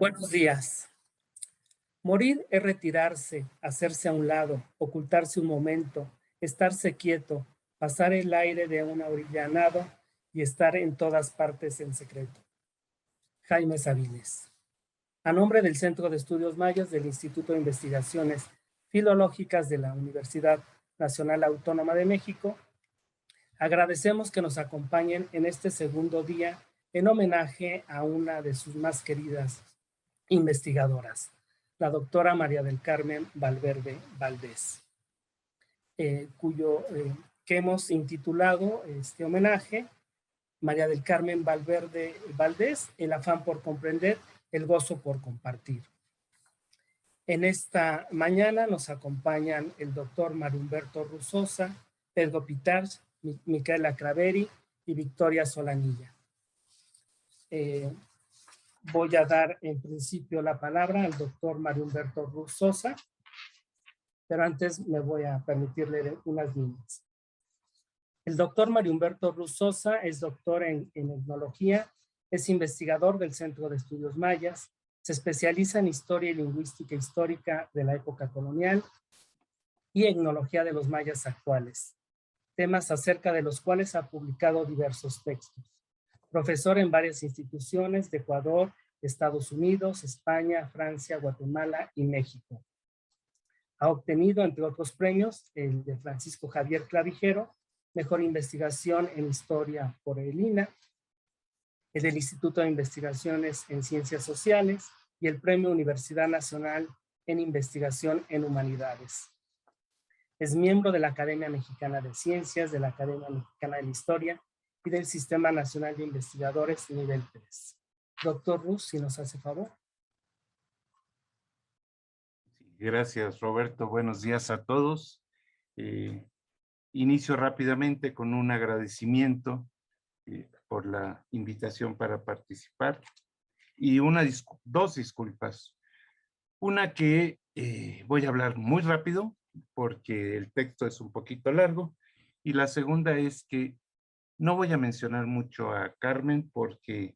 Buenos días. Morir es retirarse, hacerse a un lado, ocultarse un momento, estarse quieto, pasar el aire de un ahorillanado y estar en todas partes en secreto. Jaime Sabines. A nombre del Centro de Estudios Mayas del Instituto de Investigaciones Filológicas de la Universidad Nacional Autónoma de México, agradecemos que nos acompañen en este segundo día en homenaje a una de sus más queridas investigadoras, la doctora María del Carmen Valverde Valdés, que hemos intitulado este homenaje, María del Carmen Valverde Valdés, el afán por comprender, el gozo por compartir. En esta mañana nos acompañan el doctor Mario Humberto Ruzosa, Pedro Pitars, Micaela Craveri y Victoria Solanilla. Voy a dar en principio la palabra al doctor Mario Humberto Ruzosa, pero antes me voy a permitir leer unas líneas. El doctor Mario Humberto Ruzosa es doctor en etnología, es investigador del Centro de Estudios Mayas, se especializa en historia y lingüística histórica de la época colonial y etnología de los mayas actuales, temas acerca de los cuales ha publicado diversos textos. Profesor en varias instituciones de Ecuador, Estados Unidos, España, Francia, Guatemala y México. Ha obtenido, entre otros premios, el de Francisco Javier Clavijero, Mejor Investigación en Historia por el INAH, el del Instituto de Investigaciones en Ciencias Sociales y el Premio Universidad Nacional en Investigación en Humanidades. Es miembro de la Academia Mexicana de Ciencias, de la Academia Mexicana de la Historia y del Sistema Nacional de Investigadores nivel 3. Doctor Ruz, si nos hace favor. Gracias, Roberto. Buenos días a todos. Inicio rápidamente con un agradecimiento por la invitación para participar y dos disculpas. Una que voy a hablar muy rápido porque el texto es un poquito largo, y la segunda es que no voy a mencionar mucho a Carmen porque,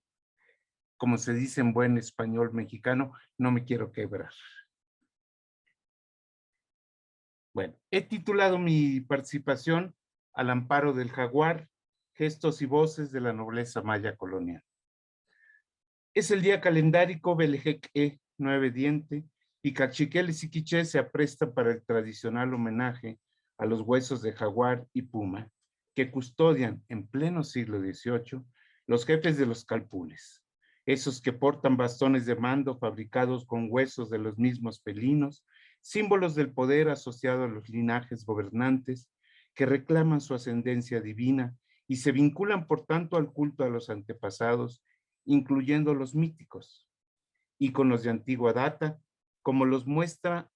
como se dice en buen español mexicano, no me quiero quebrar. Bueno, he titulado mi participación Al amparo del jaguar, gestos y voces de la nobleza maya colonial. Es el día calendárico Belejek-E, 9 diente, y Cachiquel y Siquiché se aprestan para el tradicional homenaje a los huesos de jaguar y puma que custodian en pleno siglo XVIII los jefes de los calpules, esos que portan bastones de mando fabricados con huesos de los mismos felinos, símbolos del poder asociado a los linajes gobernantes que reclaman su ascendencia divina y se vinculan por tanto al culto a los antepasados, incluyendo los míticos, íconos de antigua data, como los muestra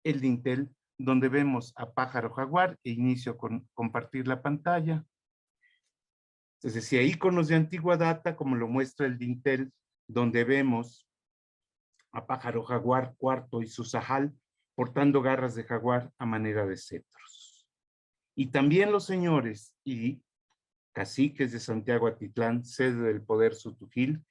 el dintel, donde vemos a pájaro jaguar, e inicio con compartir la pantalla. Entonces decía íconos de antigua data, como lo muestra el dintel, donde vemos a pájaro jaguar cuarto y su sajal, portando garras de jaguar a manera de cetros. Y también los señores y caciques de Santiago Atitlán, sede del poder sutujil,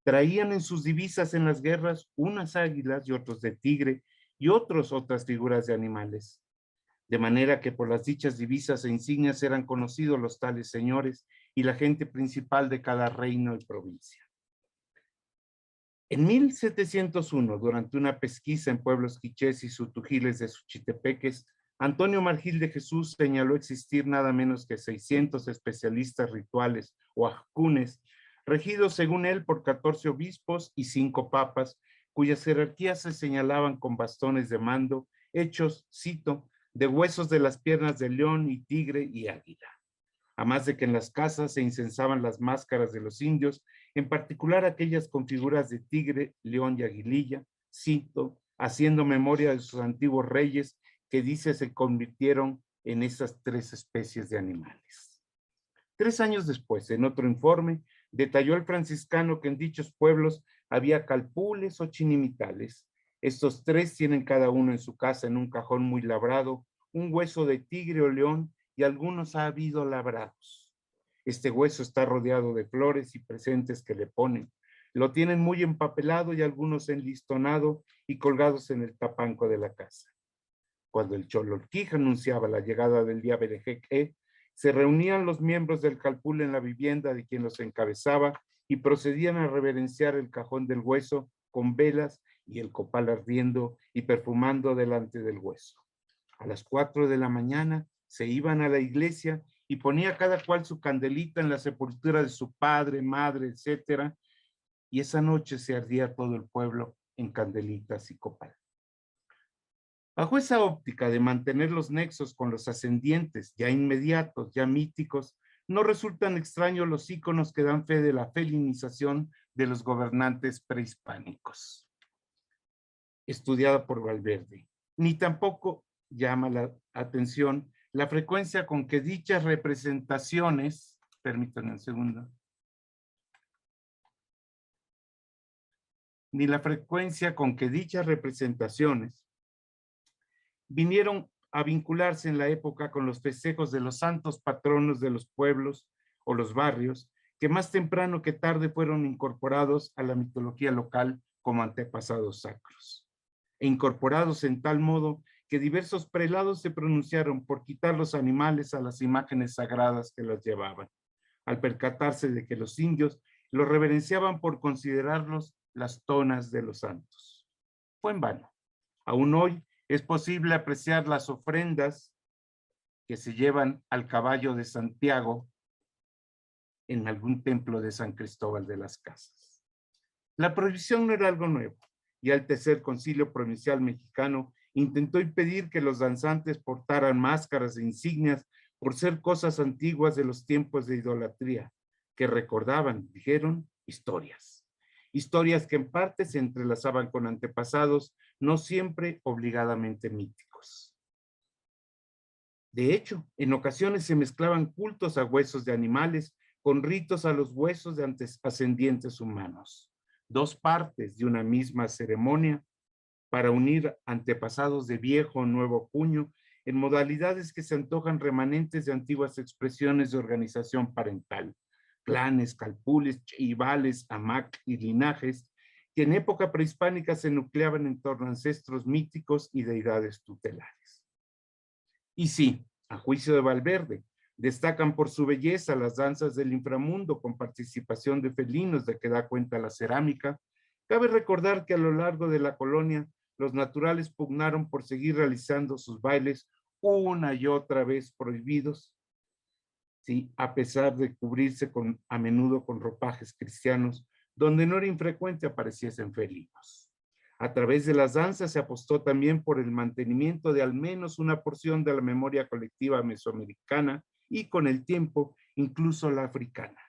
traían en sus divisas en las guerras unas águilas y otros de tigre y otras figuras de animales. De manera que por las dichas divisas e insignias eran conocidos los tales señores y la gente principal de cada reino y provincia. En 1701, durante una pesquisa en pueblos quichés y sutujiles de Suchitepeques, Antonio Margil de Jesús señaló existir nada menos que 600 especialistas rituales o ajcunes, regidos según él por 14 obispos y 5 papas, cuyas jerarquías se señalaban con bastones de mando, hechos, cito, de huesos de las piernas de león y tigre y águila. Además de que en las casas se incensaban las máscaras de los indios, en particular aquellas con figuras de tigre, león y aguililla, cito, haciendo memoria de sus antiguos reyes que dice se convirtieron en esas 3 especies de animales. 3 años después, en otro informe, detalló el franciscano que en dichos pueblos había calpules o chinimitales. Estos 3 tienen cada uno en su casa, en un cajón muy labrado, un hueso de tigre o león, y algunos ha habido labrados. Este hueso está rodeado de flores y presentes que le ponen. Lo tienen muy empapelado y algunos enlistonado y colgados en el tapanco de la casa. Cuando el Chololquij anunciaba la llegada del día Berejeque, se reunían los miembros del Calpul en la vivienda de quien los encabezaba y procedían a reverenciar el cajón del hueso con velas y el copal ardiendo y perfumando delante del hueso. A las 4 de la mañana se iban a la iglesia y ponía cada cual su candelita en la sepultura de su padre, madre, etcétera, y esa noche se ardía todo el pueblo en candelitas y copal. Bajo esa óptica de mantener los nexos con los ascendientes, ya inmediatos, ya míticos, no resultan extraños los íconos que dan fe de la felinización de los gobernantes prehispánicos, estudiada por Valverde. Ni tampoco llama la atención la frecuencia con que dichas representaciones, permítanme un segundo, ni la frecuencia con que dichas representaciones vinieron a vincularse en la época con los festejos de los santos patronos de los pueblos o los barrios, que más temprano que tarde fueron incorporados a la mitología local como antepasados sacros, e incorporados en tal modo que diversos prelados se pronunciaron por quitar los animales a las imágenes sagradas que los llevaban, al percatarse de que los indios los reverenciaban por considerarlos las tonas de los santos. Fue en vano. Aún hoy es posible apreciar las ofrendas que se llevan al caballo de Santiago en algún templo de San Cristóbal de las Casas. La prohibición no era algo nuevo, y el Tercer Concilio Provincial Mexicano intentó impedir que los danzantes portaran máscaras e insignias por ser cosas antiguas de los tiempos de idolatría, que recordaban, dijeron, historias. Historias que en parte se entrelazaban con antepasados, no siempre obligadamente míticos. De hecho, en ocasiones se mezclaban cultos a huesos de animales con ritos a los huesos de ascendientes humanos. Dos partes de una misma ceremonia para unir antepasados de viejo o nuevo cuño en modalidades que se antojan remanentes de antiguas expresiones de organización parental, clanes, calpules, chivales, amac y linajes, que en época prehispánica se nucleaban en torno a ancestros míticos y deidades tutelares. Y sí, a juicio de Valverde, destacan por su belleza las danzas del inframundo con participación de felinos de que da cuenta la cerámica. Cabe recordar que a lo largo de la colonia, los naturales pugnaron por seguir realizando sus bailes una y otra vez prohibidos, ¿sí? A pesar de cubrirse a menudo con ropajes cristianos, donde no era infrecuente apareciesen felinos. A través de las danzas se apostó también por el mantenimiento de al menos una porción de la memoria colectiva mesoamericana y con el tiempo incluso la africana,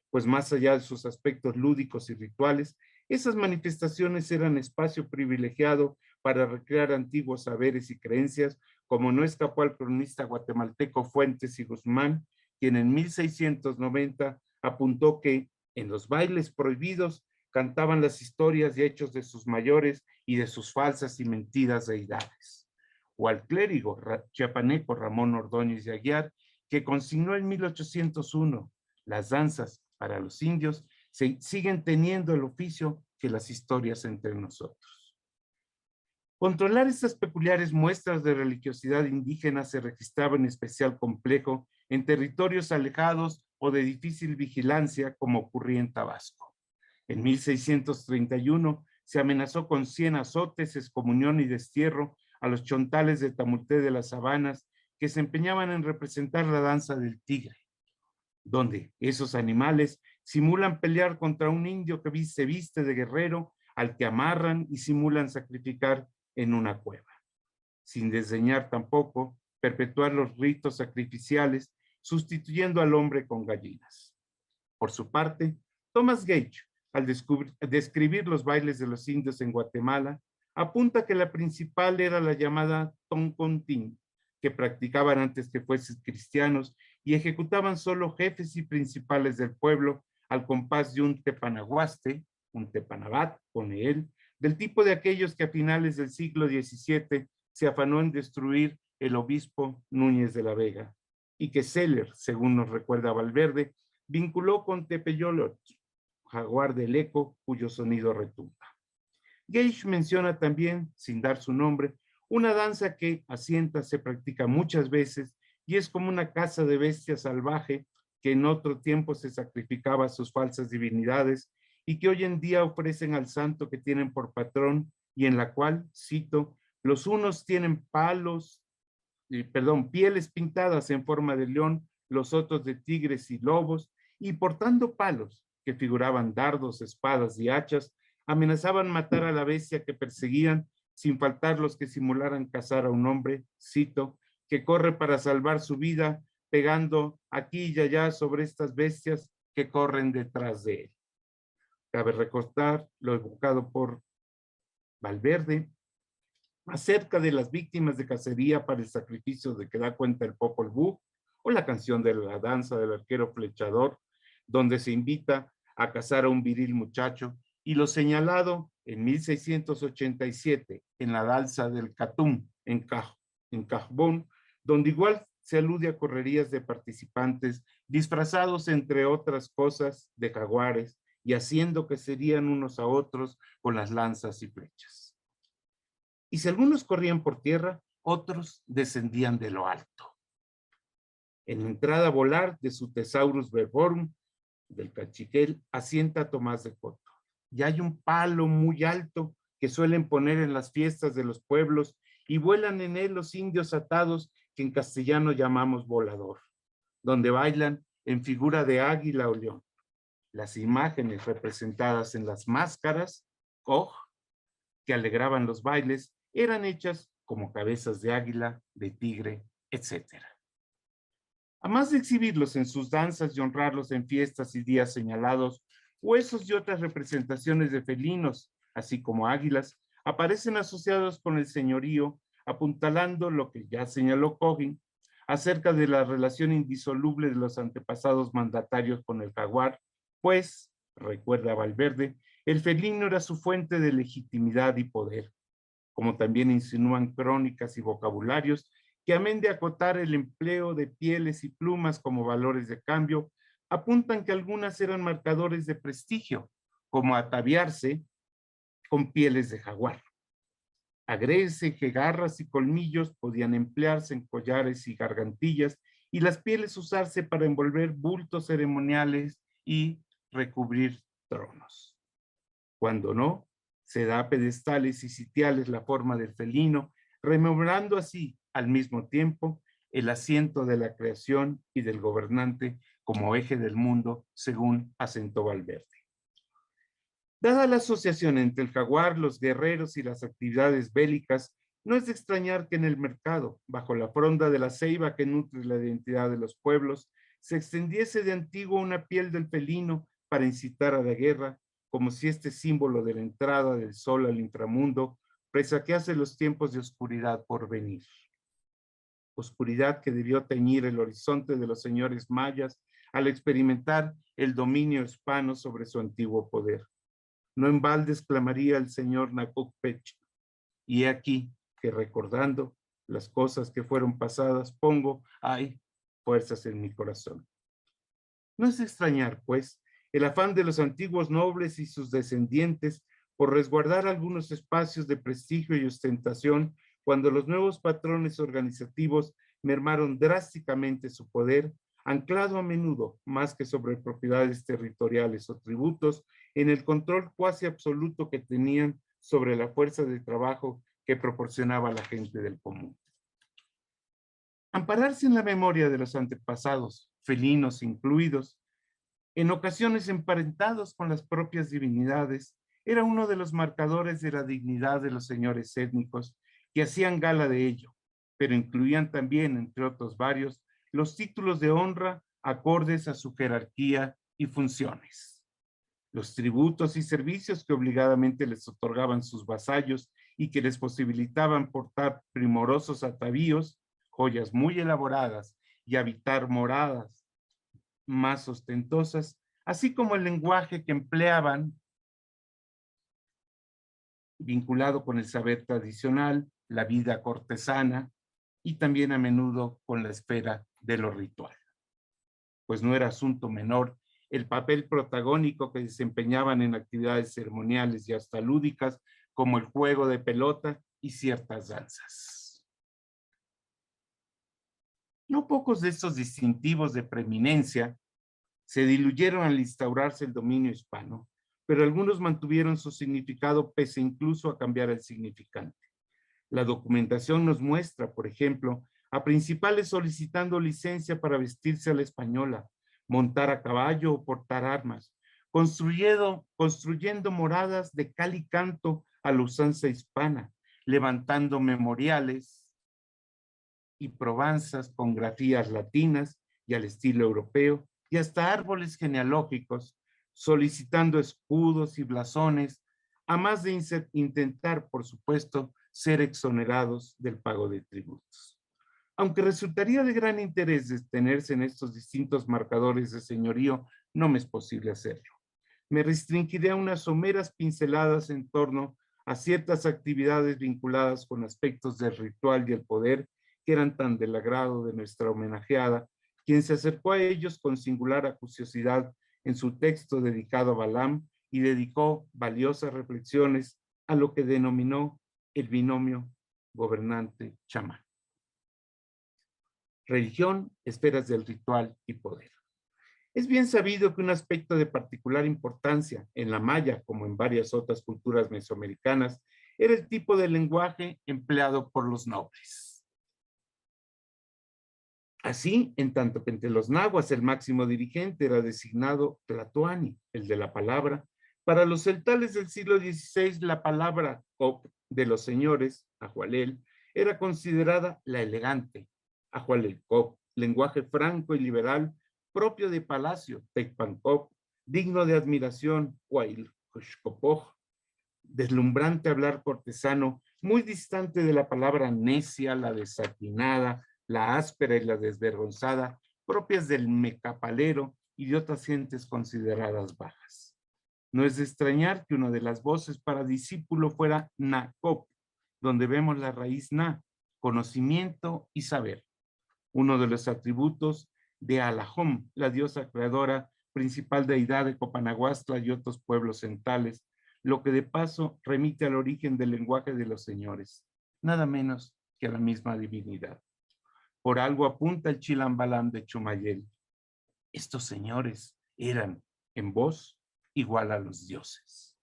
pues más allá de sus aspectos lúdicos y rituales, esas manifestaciones eran espacio privilegiado para recrear antiguos saberes y creencias, como no escapó al cronista guatemalteco Fuentes y Guzmán, quien en 1690 apuntó que en los bailes prohibidos cantaban las historias y hechos de sus mayores y de sus falsas y mentidas deidades. O al clérigo chiapaneco Ramón Ordóñez de Aguiar, que consignó en 1801 las danzas para los indios, siguen teniendo el oficio que las historias entre nosotros. Controlar estas peculiares muestras de religiosidad indígena se registraba en especial complejo en territorios alejados o de difícil vigilancia, como ocurría en Tabasco. En 1631 se amenazó con 100 azotes, excomunión y destierro a los chontales de Tamulté de las Sabanas que se empeñaban en representar la danza del tigre, donde esos animales simulan pelear contra un indio que se viste de guerrero, al que amarran y simulan sacrificar en una cueva, sin desdeñar tampoco perpetuar los ritos sacrificiales, sustituyendo al hombre con gallinas. Por su parte, Thomas Gage, al describir los bailes de los indios en Guatemala, apunta que la principal era la llamada toncontín, que practicaban antes que fuesen cristianos y ejecutaban solo jefes y principales del pueblo al compás de un tepanaguaste, un tepanabat, pone él, del tipo de aquellos que a finales del siglo XVII se afanó en destruir el obispo Núñez de la Vega, y que Seller, según nos recuerda Valverde, vinculó con Tepeyolot, jaguar del eco cuyo sonido retumba. Gage menciona también, sin dar su nombre, una danza que asienta se practica muchas veces y es como una caza de bestias salvaje que en otro tiempo se sacrificaba a sus falsas divinidades y que hoy en día ofrecen al santo que tienen por patrón y en la cual, cito, los unos tienen pieles pintadas en forma de león, los otros de tigres y lobos, y portando palos que figuraban dardos, espadas y hachas, amenazaban matar a la bestia que perseguían, sin faltar los que simularan cazar a un hombre, cito, que corre para salvar su vida, pegando aquí y allá sobre estas bestias que corren detrás de él. Cabe recordar lo evocado por Valverde acerca de las víctimas de cacería para el sacrificio de que da cuenta el Popol Vuh, o la canción de la danza del arquero flechador, donde se invita a cazar a un viril muchacho, y lo señalado en 1687 en la danza del Catum en Cajbón, donde igual se alude a correrías de participantes disfrazados, entre otras cosas, de jaguares y haciendo que serían unos a otros con las lanzas y flechas. Y si algunos corrían por tierra, otros descendían de lo alto. En la entrada a volar de su Thesaurus Verborum, del Cachiquel, asienta Tomás de Coto. Y hay un palo muy alto que suelen poner en las fiestas de los pueblos y vuelan en él los indios atados que en castellano llamamos volador, donde bailan en figura de águila o león. Las imágenes representadas en las máscaras, Koj, que alegraban los bailes, eran hechas como cabezas de águila, de tigre, etc. A más de exhibirlos en sus danzas y honrarlos en fiestas y días señalados, huesos y otras representaciones de felinos, así como águilas, aparecen asociados con el señorío, apuntalando lo que ya señaló Coggin acerca de la relación indisoluble de los antepasados mandatarios con el jaguar, pues, recuerda Valverde, el felino era su fuente de legitimidad y poder, como también insinúan crónicas y vocabularios que, amén de acotar el empleo de pieles y plumas como valores de cambio, apuntan que algunas eran marcadores de prestigio, como ataviarse con pieles de jaguar. Agrese que garras y colmillos podían emplearse en collares y gargantillas, y las pieles usarse para envolver bultos ceremoniales y recubrir tronos. Cuando no, se da a pedestales y sitiales la forma del felino, rememorando así al mismo tiempo el asiento de la creación y del gobernante como eje del mundo, según asentó Valverde. Dada la asociación entre el jaguar, los guerreros y las actividades bélicas, no es de extrañar que en el mercado, bajo la fronda de la ceiba que nutre la identidad de los pueblos, se extendiese de antiguo una piel del felino para incitar a la guerra, como si este símbolo de la entrada del sol al inframundo presagiase los tiempos de oscuridad por venir. Oscuridad que debió teñir el horizonte de los señores mayas al experimentar el dominio hispano sobre su antiguo poder. No en balde exclamaría el señor Nacucpech, y he aquí que recordando las cosas que fueron pasadas, pongo, ay, fuerzas en mi corazón. No es de extrañar, pues, el afán de los antiguos nobles y sus descendientes por resguardar algunos espacios de prestigio y ostentación cuando los nuevos patrones organizativos mermaron drásticamente su poder, anclado a menudo, más que sobre propiedades territoriales o tributos, en el control cuasi absoluto que tenían sobre la fuerza de trabajo que proporcionaba la gente del común. Ampararse en la memoria de los antepasados, felinos incluidos, en ocasiones emparentados con las propias divinidades, era uno de los marcadores de la dignidad de los señores étnicos que hacían gala de ello, pero incluían también, entre otros varios, los títulos de honra acordes a su jerarquía y funciones. Los tributos y servicios que obligadamente les otorgaban sus vasallos y que les posibilitaban portar primorosos atavíos, joyas muy elaboradas y habitar moradas más ostentosas, así como el lenguaje que empleaban vinculado con el saber tradicional, la vida cortesana y también a menudo con la esfera de lo ritual. Pues no era asunto menor el papel protagónico que desempeñaban en actividades ceremoniales y hasta lúdicas, como el juego de pelota y ciertas danzas. No pocos de estos distintivos de preeminencia se diluyeron al instaurarse el dominio hispano, pero algunos mantuvieron su significado pese incluso a cambiar el significante. La documentación nos muestra, por ejemplo, a principales solicitando licencia para vestirse a la española, montar a caballo o portar armas, construyendo moradas de cal y canto a la usanza hispana, levantando memoriales y provanzas con grafías latinas y al estilo europeo, y hasta árboles genealógicos, solicitando escudos y blasones, a más de intentar, por supuesto, ser exonerados del pago de tributos. Aunque resultaría de gran interés detenerse en estos distintos marcadores de señorío, no me es posible hacerlo. Me restringiré a unas someras pinceladas en torno a ciertas actividades vinculadas con aspectos del ritual y el poder que eran tan del agrado de nuestra homenajeada, quien se acercó a ellos con singular acuciosidad en su texto dedicado a Balaam y dedicó valiosas reflexiones a lo que denominó el binomio gobernante-chamán. Religión, esferas del ritual y poder. Es bien sabido que un aspecto de particular importancia en la maya, como en varias otras culturas mesoamericanas, era el tipo de lenguaje empleado por los nobles. Así, en tanto que entre los nahuas el máximo dirigente era designado Tlatoani, el de la palabra, para los celtales del siglo XVI la palabra cop de los señores, ahualel, era considerada la elegante, ahualelcop, lenguaje franco y liberal propio de palacio, tecpancop, digno de admiración, huailcochcopoj, deslumbrante hablar cortesano, muy distante de la palabra necia, la desatinada, la áspera y la desvergonzada, propias del mecapalero y de otras gentes consideradas bajas. No es de extrañar que una de las voces para discípulo fuera Nacop, donde vemos la raíz Na, conocimiento y saber, uno de los atributos de Alahom, la diosa creadora, principal deidad de Copanaguastla y otros pueblos centrales, lo que de paso remite al origen del lenguaje de los señores, nada menos que a la misma divinidad. Por algo apunta el Chilambalam de Chumayel. Estos señores eran, en voz, igual a los dioses.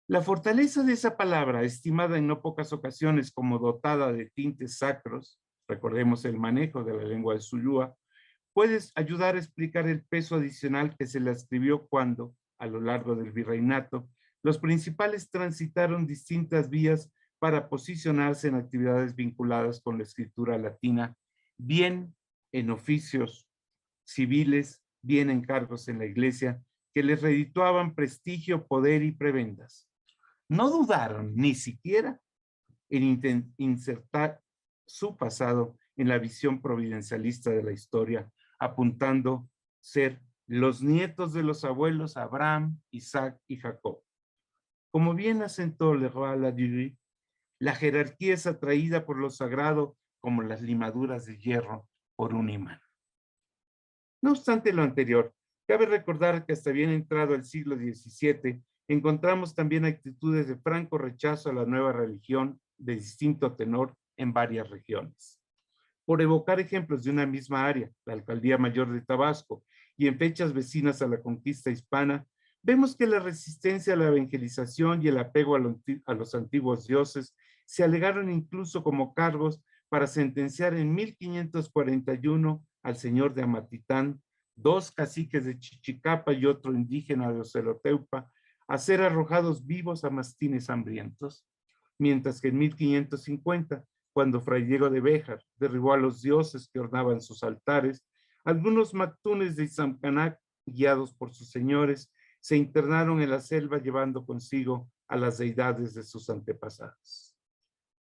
La fortaleza de esa palabra, estimada en no pocas ocasiones como dotada de tintes sacros, recordemos el manejo de la lengua de Zulúa, puede ayudar a explicar el peso adicional que se le atribuió cuando, a lo largo del virreinato, los principales transitaron distintas vías para posicionarse en actividades vinculadas con la escritura latina, bien en oficios civiles, bien en cargos en la iglesia, que les redituaban prestigio, poder y prebendas. No dudaron ni siquiera en insertar su pasado en la visión providencialista de la historia, apuntando ser los nietos de los abuelos Abraham, Isaac y Jacob. Como bien asentó Leroy Ladurie, la jerarquía es atraída por lo sagrado como las limaduras de hierro por un imán. No obstante lo anterior, cabe recordar que hasta bien entrado el siglo XVII, encontramos también actitudes de franco rechazo a la nueva religión de distinto tenor en varias regiones. Por evocar ejemplos de una misma área, la Alcaldía Mayor de Tabasco, y en fechas vecinas a la conquista hispana, vemos que la resistencia a la evangelización y el apego a los antiguos dioses se alegaron incluso como cargos para sentenciar en 1541 al señor de Amatitán, 2 caciques de Chichicapa y otro indígena de Oceloteupa, a ser arrojados vivos a mastines hambrientos, mientras que en 1550, cuando Fray Diego de Béjar derribó a los dioses que ornaban sus altares, algunos mactunes de Izamcanac, guiados por sus señores, se internaron en la selva llevando consigo a las deidades de sus antepasados.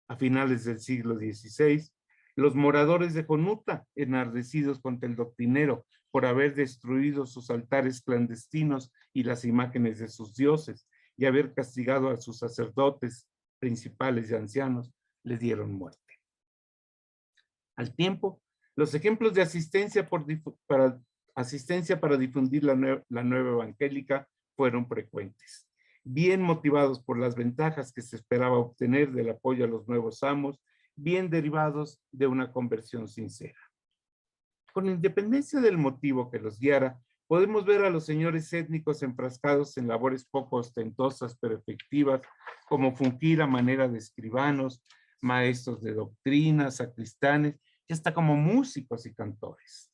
A finales del siglo XVI, los moradores de Jonuta, enardecidos contra el doctrinero por haber destruido sus altares clandestinos y las imágenes de sus dioses y haber castigado a sus sacerdotes principales y ancianos, le dieron muerte. Al tiempo, los ejemplos de asistencia asistencia para difundir la nueva evangélica fueron frecuentes. Bien motivados por las ventajas que se esperaba obtener del apoyo a los nuevos amos, bien derivados de una conversión sincera. Con independencia del motivo que los guiara, podemos ver a los señores étnicos enfrascados en labores poco ostentosas pero efectivas, como fungir a manera de escribanos, maestros de doctrina, sacristanes, y hasta como músicos y cantores.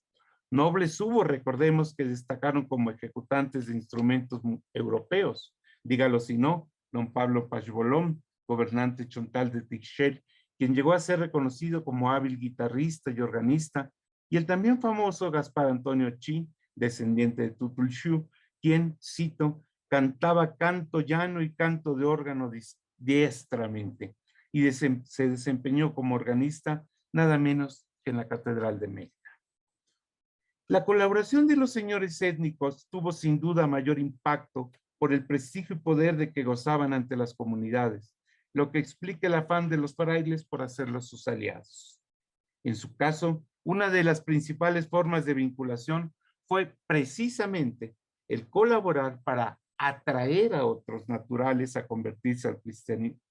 Nobles hubo, recordemos, que destacaron como ejecutantes de instrumentos europeos. Dígalo si no, don Pablo Pachbolón, gobernante chontal de Tixel, quien llegó a ser reconocido como hábil guitarrista y organista, y el también famoso Gaspar Antonio Chi, descendiente de Tutulxu, quien, cito, cantaba canto llano y canto de órgano diestramente, y se desempeñó como organista nada menos que en la Catedral de Mérida. La colaboración de los señores étnicos tuvo sin duda mayor impacto por el prestigio y poder de que gozaban ante las comunidades, lo que explica el afán de los frailes por hacerlos sus aliados. En su caso, una de las principales formas de vinculación fue precisamente el colaborar para atraer a otros naturales a convertirse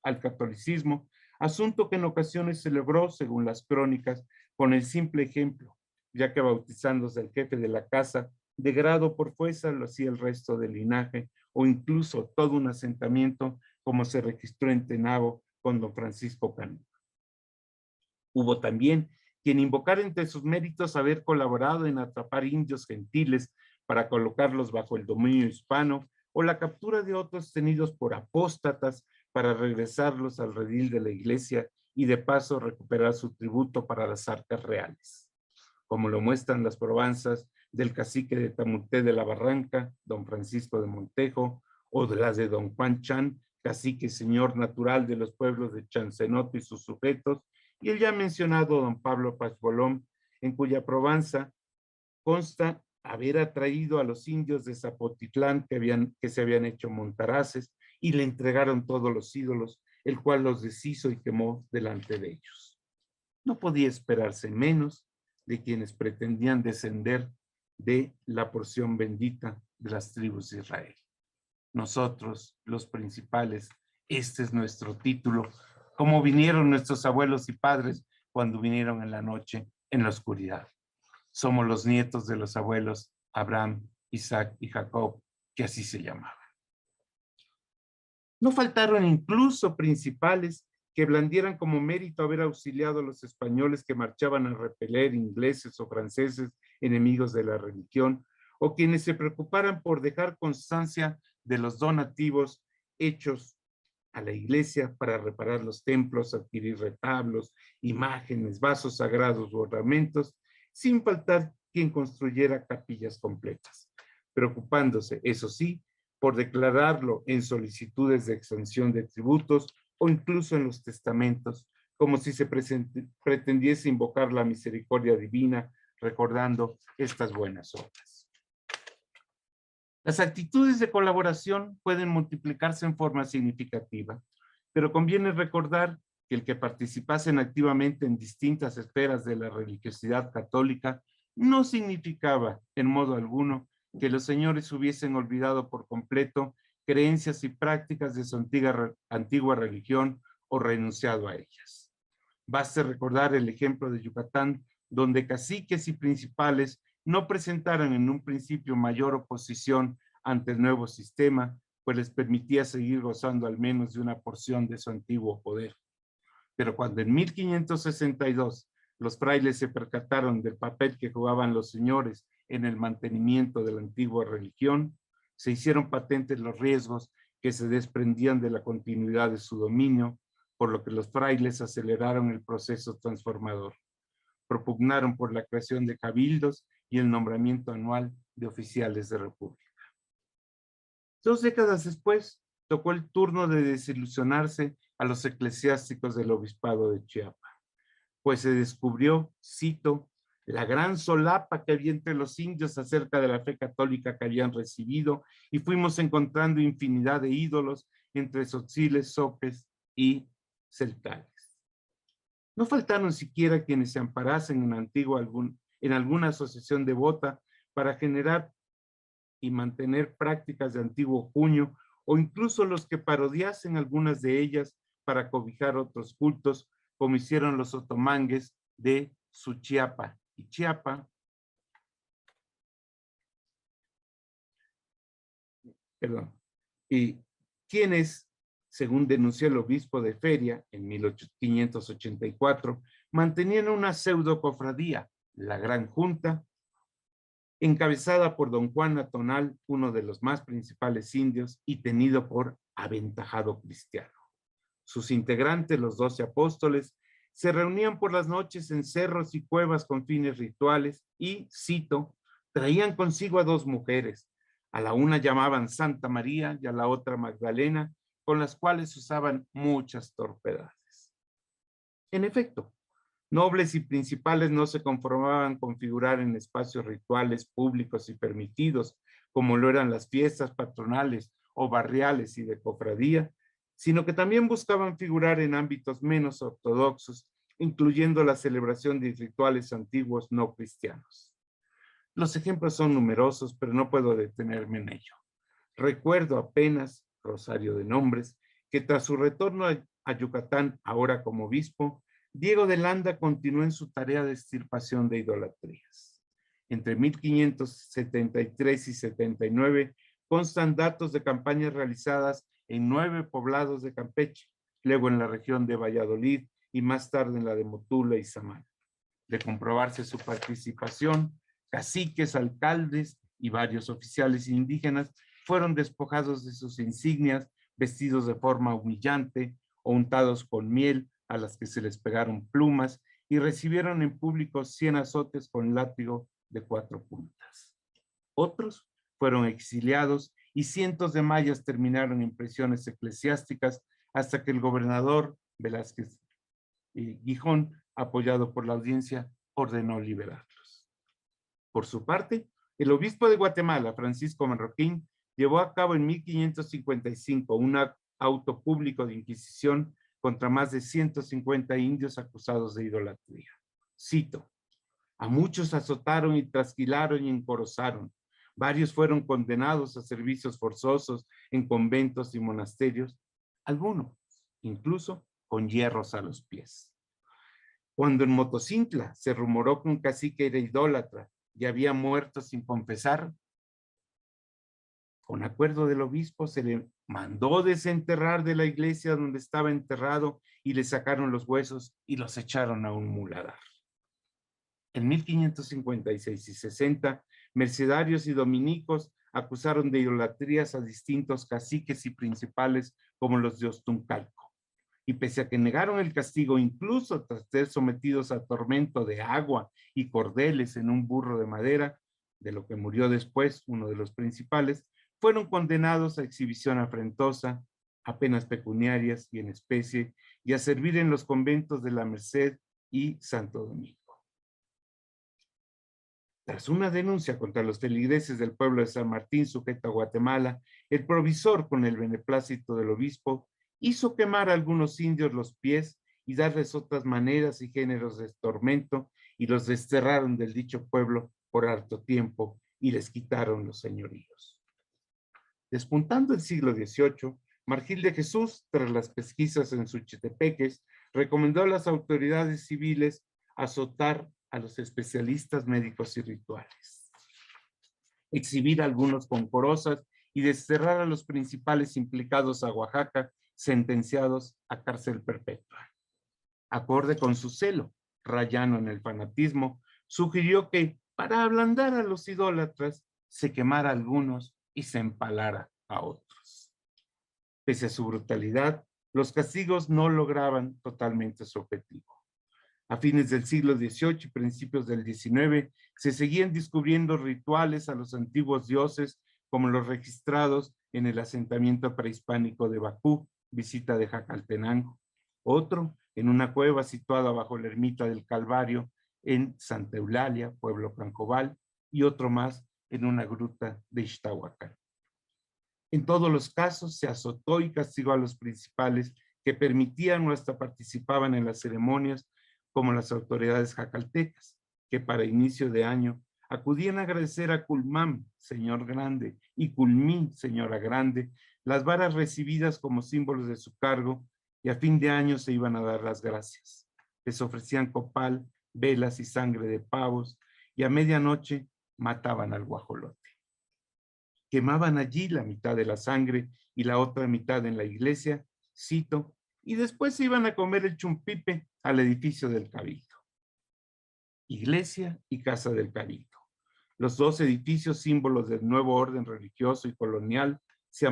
al catolicismo, asunto que en ocasiones se logró, según las crónicas, con el simple ejemplo, ya que bautizándose el jefe de la casa, de grado por fuerza lo hacía el resto del linaje, o incluso todo un asentamiento, como se registró en Tenabo con don Francisco Cano. Hubo también quien invocara entre sus méritos haber colaborado en atrapar indios gentiles para colocarlos bajo el dominio hispano, o la captura de otros tenidos por apóstatas para regresarlos al redil de la iglesia y de paso recuperar su tributo para las arcas reales, como lo muestran las probanzas del cacique de Tamuté de la Barranca, don Francisco de Montejo, o de las de don Juan Chan, cacique señor natural de los pueblos de Chancenote y sus sujetos, y el ya mencionado don Pablo Pachbolón, en cuya probanza consta haber atraído a los indios de Zapotitlán que se habían hecho montaraces y le entregaron todos los ídolos, el cual los deshizo y quemó delante de ellos. No podía esperarse menos de quienes pretendían descender de la porción bendita de las tribus de Israel. Nosotros, los principales, este es nuestro título, como vinieron nuestros abuelos y padres cuando vinieron en la noche, en la oscuridad. Somos los nietos de los abuelos Abraham, Isaac y Jacob, que así se llamaban. No faltaron incluso principales que blandieran como mérito haber auxiliado a los españoles que marchaban a repeler ingleses o franceses enemigos de la religión, o quienes se preocuparan por dejar constancia de los donativos hechos a la iglesia para reparar los templos, adquirir retablos, imágenes, vasos sagrados u ornamentos, sin faltar quien construyera capillas completas, preocupándose, eso sí, por declararlo en solicitudes de exención de tributos o incluso en los testamentos, como si se pretendiese invocar la misericordia divina, recordando estas buenas obras. Las actitudes de colaboración pueden multiplicarse en forma significativa, pero conviene recordar que el que participasen activamente en distintas esferas de la religiosidad católica no significaba en modo alguno que los señores hubiesen olvidado por completo creencias y prácticas de su antigua religión o renunciado a ellas. Baste recordar el ejemplo de Yucatán, donde caciques y principales no presentaron en un principio mayor oposición ante el nuevo sistema, pues les permitía seguir gozando al menos de una porción de su antiguo poder. Pero cuando en 1562 los frailes se percataron del papel que jugaban los señores en el mantenimiento de la antigua religión, se hicieron patentes los riesgos que se desprendían de la continuidad de su dominio, por lo que los frailes aceleraron el proceso transformador. Propugnaron por la creación de cabildos y el nombramiento anual de oficiales de república. 2 décadas después, tocó el turno de desilusionarse a los eclesiásticos del obispado de Chiapa, pues se descubrió, cito, la gran solapa que había entre los indios acerca de la fe católica que habían recibido, y fuimos encontrando infinidad de ídolos entre tzotziles, sopes y celtales. No faltaron siquiera quienes se amparasen en alguna asociación devota para generar y mantener prácticas de antiguo junio, o incluso los que parodiasen algunas de ellas para cobijar otros cultos, como hicieron los otomangues de Suchiapa y Chiapa, y quienes, según denunció el obispo de Feria en 1584, mantenían una pseudo cofradía, la Gran Junta, encabezada por don Juan Atonal, uno de los más principales indios y tenido por aventajado cristiano. Sus integrantes, los 12 apóstoles, se reunían por las noches en cerros y cuevas con fines rituales y, cito, traían consigo a 2 mujeres. A la una llamaban Santa María y a la otra Magdalena, con las cuales usaban muchas torpedades. En efecto, nobles y principales no se conformaban con figurar en espacios rituales públicos y permitidos, como lo eran las fiestas patronales o barriales y de cofradía, sino que también buscaban figurar en ámbitos menos ortodoxos, incluyendo la celebración de rituales antiguos no cristianos. Los ejemplos son numerosos, pero no puedo detenerme en ello. Recuerdo apenas, rosario de nombres, que tras su retorno a Yucatán, ahora como obispo, Diego de Landa continuó en su tarea de extirpación de idolatrías. Entre 1573 y 79 constan datos de campañas realizadas en 9 poblados de Campeche, luego en la región de Valladolid y más tarde en la de Motula y Samán. De comprobarse su participación, caciques, alcaldes y varios oficiales indígenas fueron despojados de sus insignias, vestidos de forma humillante o untados con miel a las que se les pegaron plumas y recibieron en público 100 azotes con látigo de 4 puntas. Otros fueron exiliados y cientos de mayas terminaron en prisiones eclesiásticas hasta que el gobernador Velázquez Gijón, apoyado por la audiencia, ordenó liberarlos. Por su parte, el obispo de Guatemala, Francisco Marroquín, llevó a cabo en 1555 un auto público de inquisición contra más de 150 indios acusados de idolatría. Cito, a muchos azotaron y trasquilaron y encorozaron. Varios fueron condenados a servicios forzosos en conventos y monasterios, algunos incluso con hierros a los pies. Cuando en Motocintla se rumoró que un cacique era idólatra y había muerto sin confesar, con acuerdo del obispo se le mandó desenterrar de la iglesia donde estaba enterrado y le sacaron los huesos y los echaron a un muladar. En 1556 y 60, mercedarios y dominicos acusaron de idolatrías a distintos caciques y principales como los de Ostuncalco. Y pese a que negaron el castigo, incluso tras ser sometidos a tormento de agua y cordeles en un burro de madera, de lo que murió después uno de los principales, fueron condenados a exhibición afrentosa, a penas pecuniarias y en especie, y a servir en los conventos de la Merced y Santo Domingo. Tras una denuncia contra los feligreses del pueblo de San Martín sujeto a Guatemala, el provisor, con el beneplácito del obispo, hizo quemar a algunos indios los pies y darles otras maneras y géneros de tormento, y los desterraron del dicho pueblo por harto tiempo y les quitaron los señoríos. Despuntando el siglo XVIII, Margil de Jesús, tras las pesquisas en Suchitepeques, recomendó a las autoridades civiles azotar a los especialistas médicos y rituales, exhibir a algunos con corozas y desterrar a los principales implicados a Oaxaca, sentenciados a cárcel perpetua. Acorde con su celo, rayano en el fanatismo, sugirió que para ablandar a los idólatras se quemara a algunos y se empalara a otros. Pese a su brutalidad, los castigos no lograban totalmente su objetivo. A fines del siglo XVIII y principios del XIX, se seguían descubriendo rituales a los antiguos dioses, como los registrados en el asentamiento prehispánico de Bacú, visita de Jacaltenango. Otro en una cueva situada bajo la ermita del Calvario en Santa Eulalia, pueblo Cancobal, y otro más en una gruta de Ixtahuacán. En todos los casos se azotó y castigó a los principales que permitían o hasta participaban en las ceremonias, como las autoridades jacaltecas, que para inicio de año acudían a agradecer a Culmán, señor grande, y Culmí, señora grande, las varas recibidas como símbolos de su cargo, y a fin de año se iban a dar las gracias. Les ofrecían copal, velas y sangre de pavos, y a medianoche mataban al guajolote. Quemaban allí la mitad de la sangre y la otra mitad en la iglesia, cito, y después se iban a comer el chumpipe al edificio del Cabildo. Iglesia y Casa del Cabildo. Los dos edificios, símbolos del nuevo orden religioso y colonial, se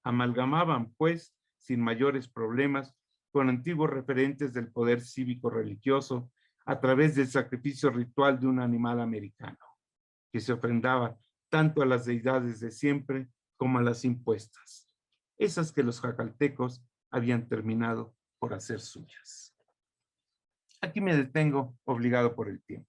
amalgamaban, pues, sin mayores problemas, con antiguos referentes del poder cívico-religioso a través del sacrificio ritual de un animal americano, que se ofrendaba tanto a las deidades de siempre como a las impuestas, esas que los jacaltecos habían terminado por hacer suyas. Aquí me detengo, obligado por el tiempo.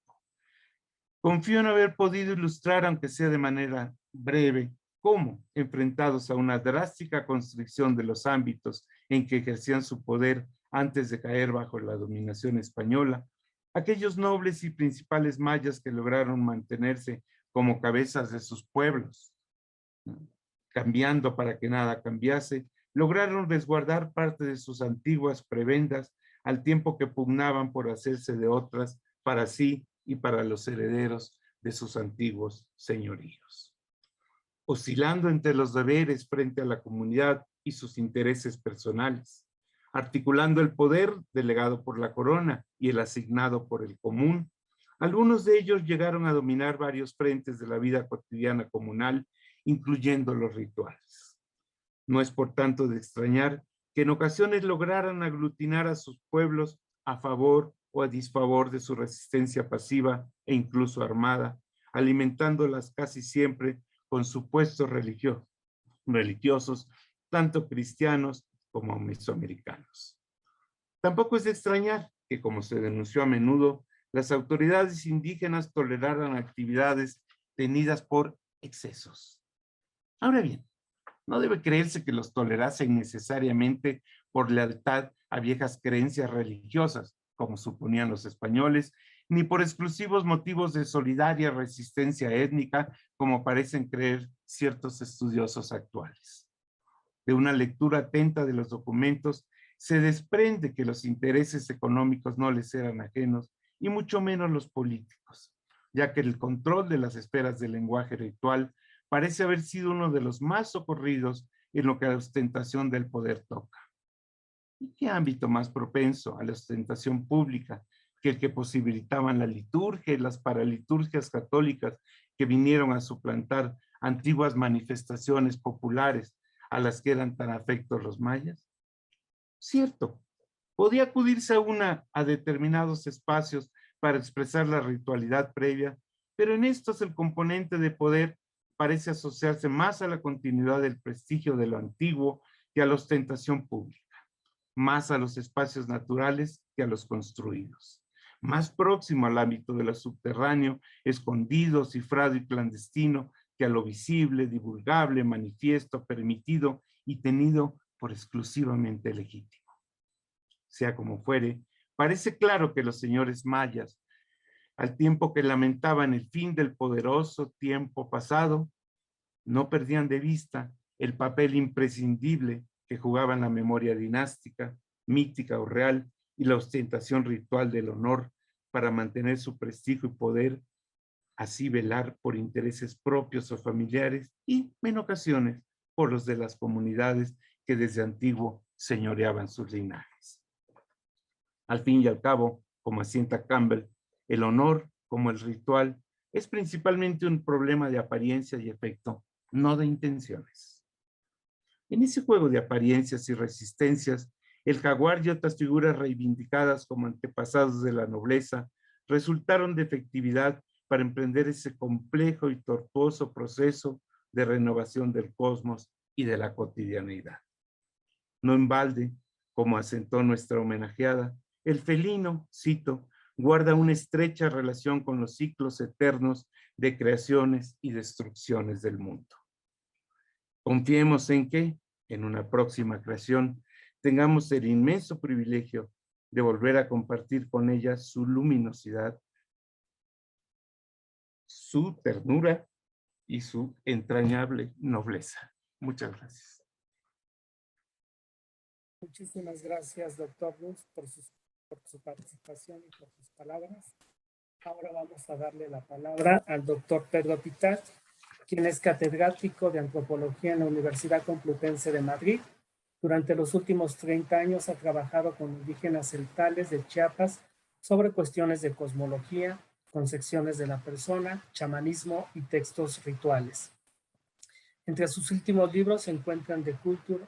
Confío en haber podido ilustrar, aunque sea de manera breve, cómo, enfrentados a una drástica constricción de los ámbitos en que ejercían su poder antes de caer bajo la dominación española, aquellos nobles y principales mayas que lograron mantenerse como cabezas de sus pueblos, cambiando para que nada cambiase, lograron resguardar parte de sus antiguas prebendas al tiempo que pugnaban por hacerse de otras para sí y para los herederos de sus antiguos señoríos. Oscilando entre los deberes frente a la comunidad y sus intereses personales, articulando el poder delegado por la corona y el asignado por el común, algunos de ellos llegaron a dominar varios frentes de la vida cotidiana comunal, incluyendo los rituales. No es por tanto de extrañar que en ocasiones lograran aglutinar a sus pueblos a favor o a disfavor de su resistencia pasiva e incluso armada, alimentándolas casi siempre con supuestos religiosos, tanto cristianos como mesoamericanos. Tampoco es de extrañar que, como se denunció a menudo, las autoridades indígenas toleraran actividades tenidas por excesos. Ahora bien, no debe creerse que los tolerasen necesariamente por lealtad a viejas creencias religiosas, como suponían los españoles, ni por exclusivos motivos de solidaria resistencia étnica, como parecen creer ciertos estudiosos actuales. De una lectura atenta de los documentos, se desprende que los intereses económicos no les eran ajenos, y mucho menos los políticos, ya que el control de las esferas del lenguaje ritual parece haber sido uno de los más socorridos en lo que a la ostentación del poder toca. ¿Y qué ámbito más propenso a la ostentación pública que el que posibilitaban la liturgia y las paraliturgias católicas que vinieron a suplantar antiguas manifestaciones populares a las que eran tan afectos los mayas? Cierto, podía acudirse a determinados espacios para expresar la ritualidad previa, pero en estos el componente de poder parece asociarse más a la continuidad del prestigio de lo antiguo que a la ostentación pública, más a los espacios naturales que a los construidos, más próximo al ámbito de lo subterráneo, escondido, cifrado y clandestino, que a lo visible, divulgable, manifiesto, permitido y tenido por exclusivamente legítimo. Sea como fuere, parece claro que los señores mayas, al tiempo que lamentaban el fin del poderoso tiempo pasado, no perdían de vista el papel imprescindible que jugaban la memoria dinástica, mítica o real y la ostentación ritual del honor para mantener su prestigio y poder, así velar por intereses propios o familiares y, en ocasiones, por los de las comunidades que desde antiguo señoreaban sus linajes. Al fin y al cabo, como asienta Campbell, el honor, como el ritual, es principalmente un problema de apariencia y efecto, no de intenciones. En ese juego de apariencias y resistencias, el jaguar y otras figuras reivindicadas como antepasados de la nobleza resultaron de efectividad para emprender ese complejo y tortuoso proceso de renovación del cosmos y de la cotidianeidad. No en balde, como asentó nuestra homenajeada, el felino, cito, guarda una estrecha relación con los ciclos eternos de creaciones y destrucciones del mundo. Confiemos en que, en una próxima creación, tengamos el inmenso privilegio de volver a compartir con ella su luminosidad, su ternura y su entrañable nobleza. Muchas gracias. Muchísimas gracias, doctor Ruz, por su participación y por sus palabras. Ahora vamos a darle la palabra al doctor Pedro Pitat, quien es catedrático de Antropología en la Universidad Complutense de Madrid. Durante los últimos 30 años ha trabajado con indígenas celtales de Chiapas sobre cuestiones de cosmología, concepciones de la persona, chamanismo y textos rituales. Entre sus últimos libros se encuentran The Culture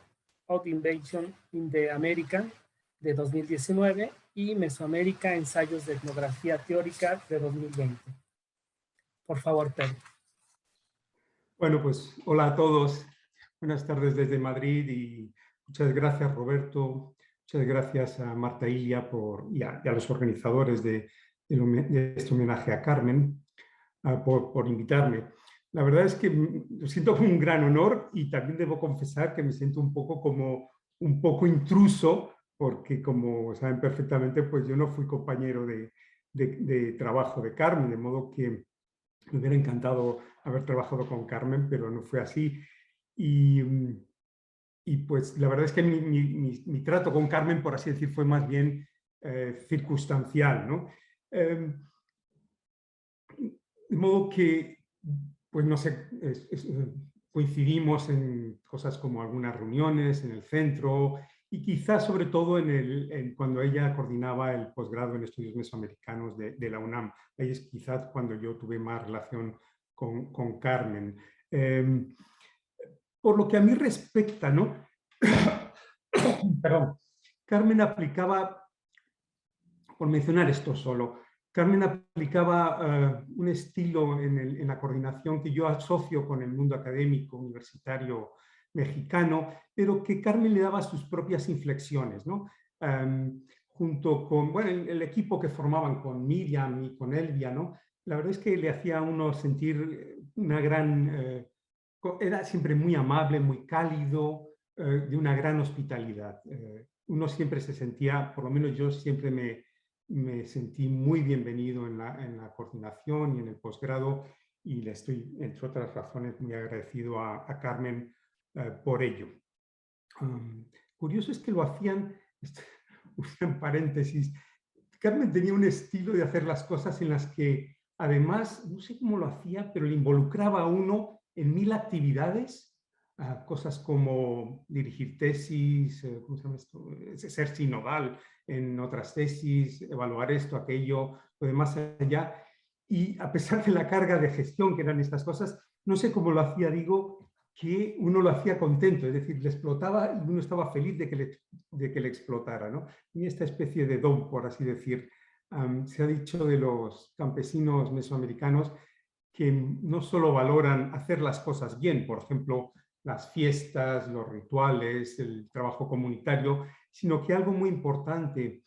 of Invasion in the American, de 2019, y Mesoamérica, ensayos de etnografía teórica, de 2020. Por favor, Pedro. Bueno, pues hola a todos. Buenas tardes desde Madrid y muchas gracias, Roberto. Muchas gracias a Marta Ilia y a los organizadores de este homenaje a Carmen por invitarme. La verdad es que lo siento como un gran honor y también debo confesar que me siento un poco intruso, porque como saben perfectamente, pues yo no fui compañero de trabajo de Carmen, de modo que me hubiera encantado haber trabajado con Carmen, pero no fue así. Y pues la verdad es que mi trato con Carmen, por así decir, fue más bien circunstancial, ¿no? De modo que, pues no sé, coincidimos en cosas como algunas reuniones en el centro y quizás sobre todo cuando ella coordinaba el posgrado en estudios mesoamericanos de la UNAM. Ahí es quizás cuando yo tuve más relación con Carmen. Por lo que a mí respecta, ¿no? Perdón. Carmen aplicaba, por mencionar esto solo, Carmen aplicaba un estilo en la coordinación que yo asocio con el mundo académico universitario mexicano, pero que Carmen le daba sus propias inflexiones, ¿no? Junto con bueno, el equipo que formaban con Miriam y con Elvia, ¿no? La verdad es que le hacía a uno sentir una gran... era siempre muy amable, muy cálido, de una gran hospitalidad. Uno siempre se sentía, por lo menos yo siempre me sentí muy bienvenido en la coordinación y en el posgrado, y le estoy, entre otras razones, muy agradecido a Carmen por ello. Curioso es que lo hacían, en paréntesis, Carmen tenía un estilo de hacer las cosas en las que, además, no sé cómo lo hacía, pero le involucraba a uno en 1000 actividades, cosas como dirigir tesis, ¿cómo se llama esto? Ser sinodal en otras tesis, evaluar esto, aquello, lo demás allá. Y a pesar de la carga de gestión que eran estas cosas, no sé cómo lo hacía, digo, que uno lo hacía contento, es decir, le explotaba y uno estaba feliz de que le explotara, ¿no? Y esta especie de don, por así decir. Se ha dicho de los campesinos mesoamericanos que no solo valoran hacer las cosas bien, por ejemplo, las fiestas, los rituales, el trabajo comunitario, sino que algo muy importante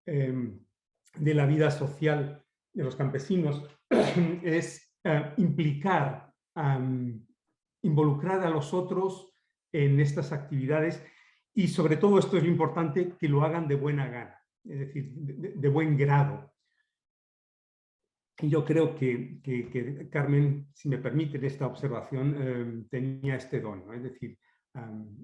de la vida social de los campesinos es implicar, involucrar a los otros en estas actividades, y sobre todo, esto es lo importante, que lo hagan de buena gana, es decir, de buen grado. Y yo creo que Carmen, si me permiten esta observación, tenía este don, ¿no? Es decir,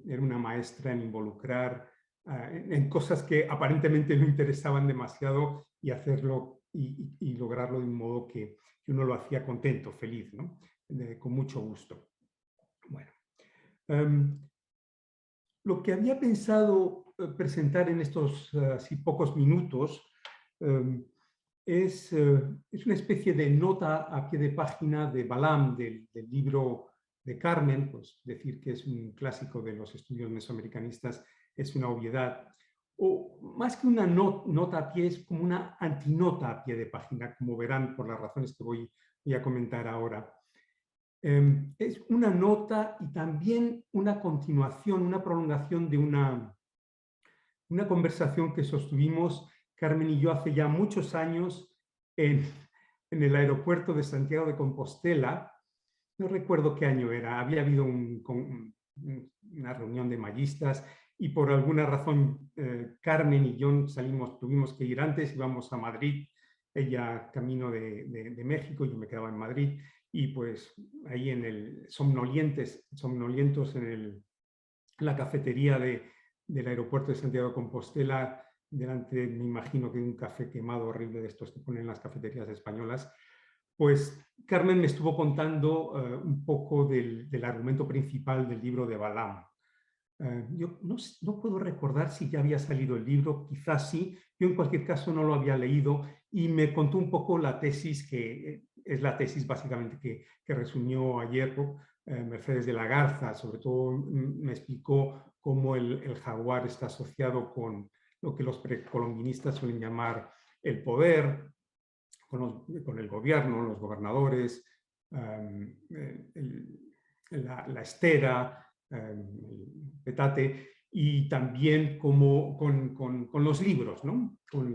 era una maestra en involucrar en cosas que aparentemente no interesaban demasiado, y hacerlo y lograrlo de un modo que uno lo hacía contento, feliz, ¿no? Con mucho gusto. Bueno, lo que había pensado presentar en estos así pocos minutos es una especie de nota a pie de página de Balam, del libro de Carmen. Pues decir que es un clásico de los estudios mesoamericanistas es una obviedad. O más que una nota a pie, es como una antinota a pie de página, como verán por las razones que voy a comentar ahora. Es una nota y también una continuación, una prolongación de una conversación que sostuvimos Carmen y yo hace ya muchos años en el aeropuerto de Santiago de Compostela. No recuerdo qué año era, había habido una reunión de mayistas y por alguna razón Carmen y yo tuvimos que ir antes, íbamos a Madrid ella camino de México, yo me quedaba en Madrid, y pues ahí en el somnolientos en la cafetería del aeropuerto de Santiago de Compostela, delante, me imagino que de un café quemado horrible de estos que ponen en las cafeterías españolas, pues Carmen me estuvo contando un poco del argumento principal del libro de Balaam. Yo no puedo recordar si ya había salido el libro, quizás sí, yo en cualquier caso no lo había leído, y me contó un poco la tesis, que es la tesis básicamente que resumió ayer Mercedes de la Garza. Sobre todo me explicó cómo el jaguar está asociado con lo que los precolombinistas suelen llamar el poder, con el gobierno, los gobernadores, la estera, el petate, y también como con los libros, ¿no? Con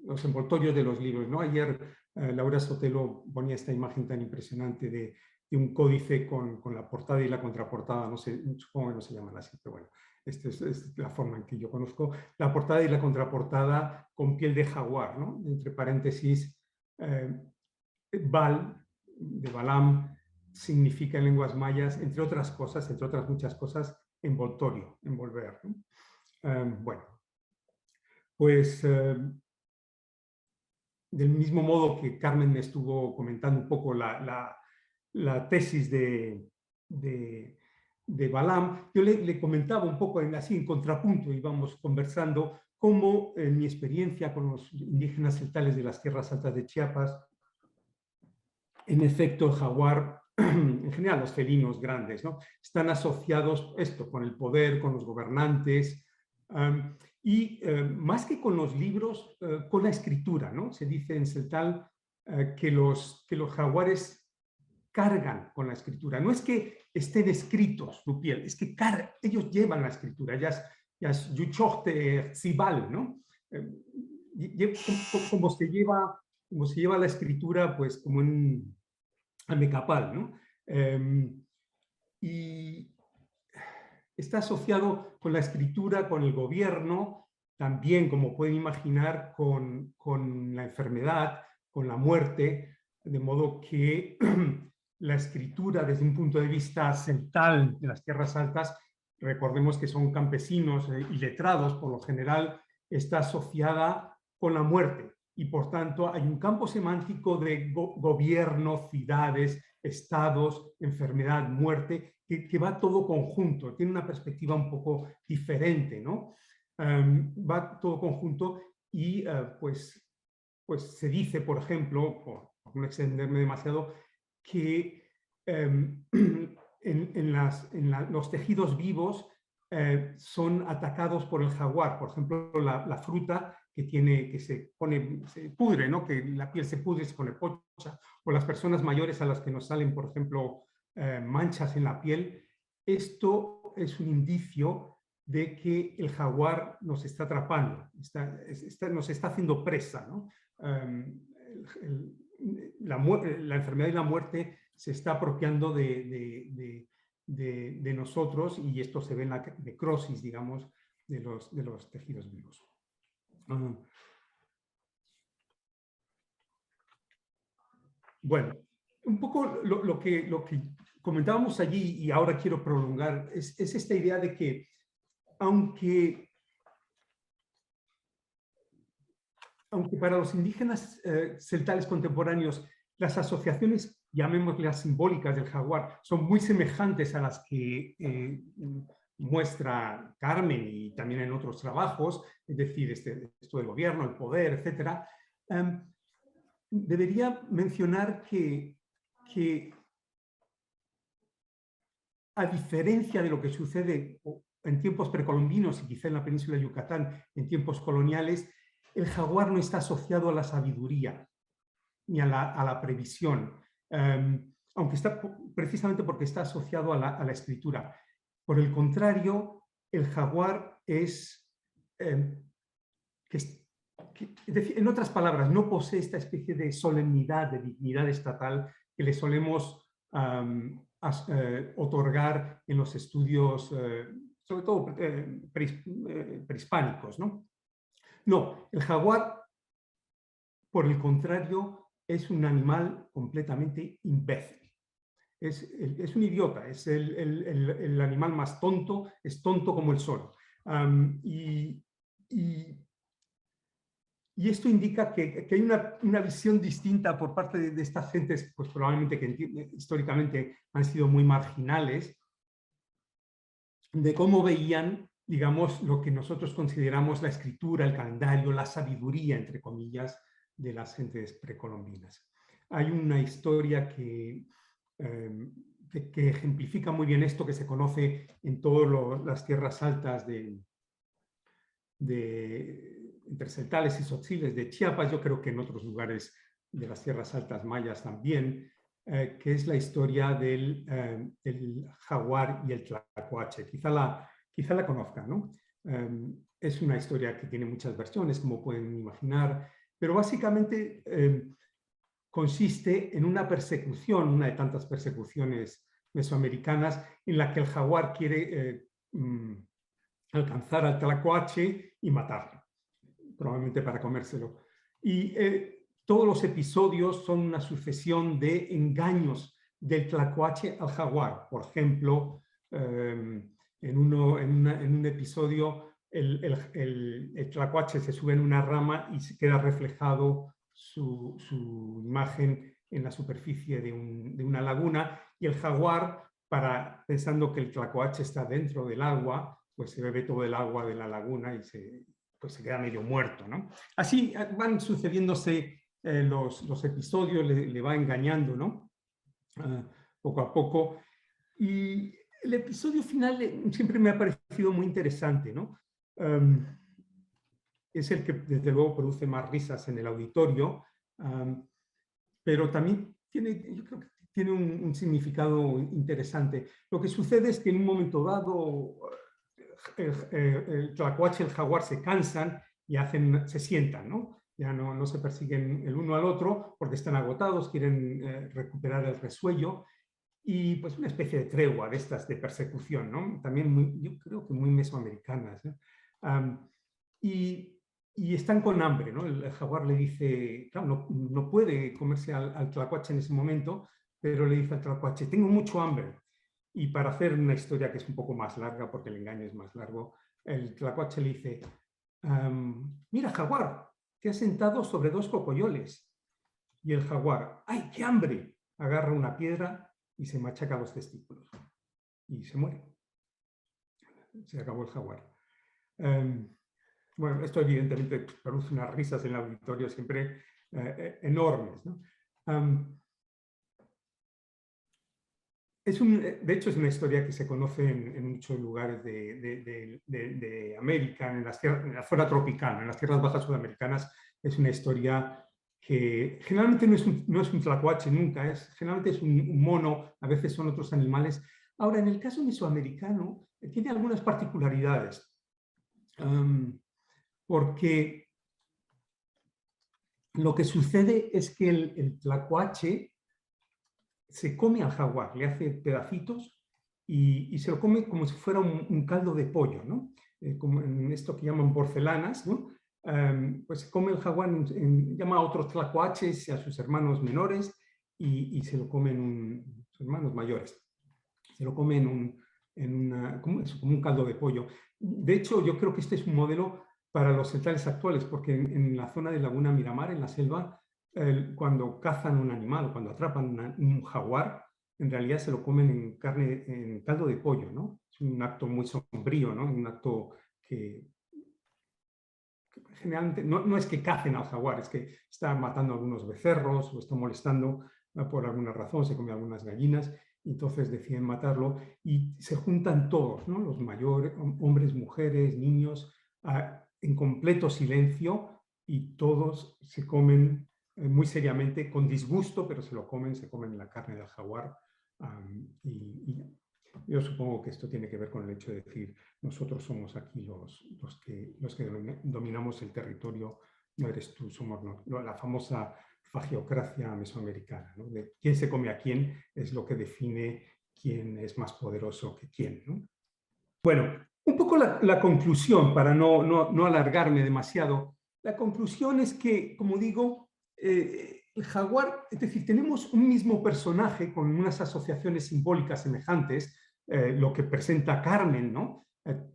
los envoltorios de los libros, ¿no? Ayer Laura Sotelo ponía esta imagen tan impresionante de un códice con la portada y la contraportada, no sé, supongo que no se llaman así, pero bueno, esta es la forma en que yo conozco, la portada y la contraportada con piel de jaguar, ¿no? Entre paréntesis, Bal, de Balaam, significa en lenguas mayas, entre otras cosas, entre otras muchas cosas, envoltorio, envolver, ¿no? Bueno, pues del mismo modo que Carmen me estuvo comentando un poco la tesis de Balaam, yo le comentaba un poco así en contrapunto, íbamos conversando cómo en mi experiencia con los indígenas celtales de las tierras altas de Chiapas, en efecto el jaguar, en general los felinos grandes, ¿no?, están asociados esto con el poder, con los gobernantes, y más que con los libros, con la escritura, ¿no? Se dice en celtal que los jaguares cargan con la escritura. No es que estén escritos su piel, es que ellos llevan la escritura. Ya es yuchochte zibal, ¿no? Como se lleva la escritura, pues como en amecapal, ¿no? Y está asociado con la escritura, con el gobierno, también, como pueden imaginar, con la enfermedad, con la muerte, de modo que la escritura, desde un punto de vista celtal de las tierras altas, recordemos que son campesinos y letrados, por lo general, está asociada con la muerte. Y por tanto hay un campo semántico de gobierno, ciudades, estados, enfermedad, muerte, que va todo conjunto, tiene una perspectiva un poco diferente, ¿no? Va todo conjunto y pues se dice, por ejemplo, por no extenderme demasiado, que los tejidos vivos son atacados por el jaguar. Por ejemplo, la fruta que se pudre, ¿no? Que la piel se pudre, se pone pocha, o las personas mayores a las que nos salen, por ejemplo, manchas en la piel. Esto es un indicio de que el jaguar nos está atrapando, nos está haciendo presa, ¿no? La enfermedad y la muerte se está apropiando de nosotros, y esto se ve en la necrosis, digamos, de los tejidos vivos. Bueno, un poco lo que comentábamos allí, y ahora quiero prolongar, es esta idea de que aunque para los indígenas celtales contemporáneos las asociaciones, llamémoslas simbólicas, del jaguar son muy semejantes a las que muestra Carmen y también en otros trabajos, es decir, esto del gobierno, el poder, etc., debería mencionar que a diferencia de lo que sucede en tiempos precolombinos y quizá en la península de Yucatán en tiempos coloniales, el jaguar no está asociado a la sabiduría ni a la previsión, aunque está precisamente porque está asociado a la escritura. Por el contrario, el jaguar es decir, en otras palabras, no posee esta especie de solemnidad, de dignidad estatal que le solemos otorgar en los estudios, sobre todo prehispánicos, ¿no? No, el jaguar por el contrario, es un animal completamente imbécil. Es un idiota, es el animal más tonto, es tonto como el sol. Y esto indica que hay una visión distinta por parte de estas gentes, pues probablemente que históricamente han sido muy marginales, de cómo veían, digamos, lo que nosotros consideramos la escritura, el calendario, la sabiduría, entre comillas, de las gentes precolombinas. Hay una historia que ejemplifica muy bien esto, que se conoce en todas las tierras altas entre Celtales y Tzotziles de Chiapas, yo creo que en otros lugares de las tierras altas mayas también, que es la historia del jaguar y el tlacuache. Quizá la conozcan, ¿no? Es una historia que tiene muchas versiones, como pueden imaginar, pero básicamente consiste en una persecución, una de tantas persecuciones mesoamericanas, en la que el jaguar quiere alcanzar al tlacuache y matarlo, probablemente para comérselo. Y todos los episodios son una sucesión de engaños del tlacuache al jaguar. Por ejemplo, en un episodio el tlacuache se sube en una rama y se queda reflejado su imagen en la superficie de una laguna, y el jaguar, pensando que el tlacuache está dentro del agua, pues se bebe todo el agua de la laguna y pues se queda medio muerto, ¿no? Así van sucediéndose los episodios, le va engañando, ¿no? Poco a poco. Y el episodio final siempre me ha parecido muy interesante, ¿no? Es el que desde luego produce más risas en el auditorio, pero también yo creo que tiene un significado interesante. Lo que sucede es que en un momento dado el tlacuache y el jaguar se cansan y se sientan, ¿no? Ya no se persiguen el uno al otro porque están agotados, quieren recuperar el resuello, y pues una especie de tregua de estas de persecución, ¿no? También yo creo que muy mesoamericanas, ¿eh? Y están con hambre, ¿no? El jaguar le dice, claro, no puede comerse al tlacuache en ese momento, pero le dice al tlacuache, tengo mucho hambre. Y para hacer una historia que es un poco más larga, porque el engaño es más largo, el tlacuache le dice, mira, jaguar, te has sentado sobre 2 cocoyoles. Y el jaguar, ¡ay, qué hambre! Agarra una piedra y se machaca los testículos. Y se muere. Se acabó el jaguar. Bueno, esto evidentemente produce unas risas en el auditorio siempre enormes, ¿no? De hecho, es una historia que se conoce en muchos lugares de América, en la zona tropical, en las tierras bajas sudamericanas. Es una historia que generalmente no es un tlacuache nunca, generalmente es un mono, a veces son otros animales. Ahora, en el caso mesoamericano, tiene algunas particularidades, porque lo que sucede es que el tlacuache se come al jaguar, le hace pedacitos y se lo come como si fuera un caldo de pollo, ¿no? Como en esto que llaman porcelanas, ¿no? Pues se come el jaguar, llama a otros tlacuaches y a sus hermanos menores y se lo comen sus hermanos mayores. Se lo comen como un caldo de pollo. De hecho, yo creo que este es un modelo para los celtales actuales, porque en la zona de Laguna Miramar, en la selva, cuando cazan un animal o cuando atrapan un jaguar, en realidad se lo comen en caldo de pollo, ¿no? Es un acto muy sombrío, ¿no? Un acto que generalmente no es que cacen al jaguar, es que está matando a algunos becerros o está molestando por alguna razón, se come algunas gallinas, y entonces deciden matarlo y se juntan todos, ¿no? Los mayores, hombres, mujeres, niños, en completo silencio, y todos se comen muy seriamente, con disgusto, pero se comen la carne del jaguar. Y yo supongo que esto tiene que ver con el hecho de decir, nosotros somos aquí los que dominamos el territorio, no eres tú, somos la famosa fagiocracia mesoamericana, ¿no? De quién se come a quién es lo que define quién es más poderoso que quién, ¿no? Bueno, un poco la conclusión, para no alargarme demasiado. La conclusión es que, como digo, el jaguar, es decir, tenemos un mismo personaje con unas asociaciones simbólicas semejantes, lo que presenta Carmen, ¿no?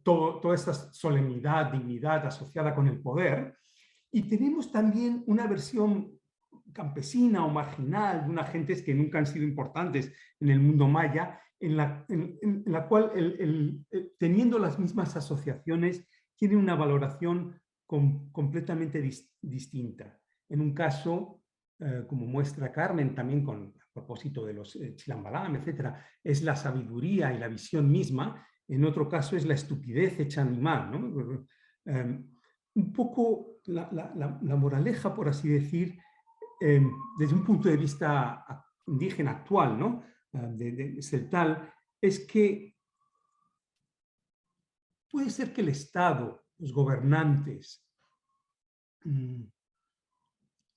Toda esta solemnidad, dignidad asociada con el poder, y tenemos también una versión campesina o marginal de unas gentes que nunca han sido importantes en el mundo maya, en la cual, teniendo las mismas asociaciones, tiene una valoración completamente distinta. En un caso, como muestra Carmen, también a propósito de los Chilambalam, etc., es la sabiduría y la visión misma. En otro caso es la estupidez hecha animal, ¿no? Un poco la moraleja, por así decir, desde un punto de vista indígena actual, ¿no? de celtal, es que puede ser que el Estado, los gobernantes,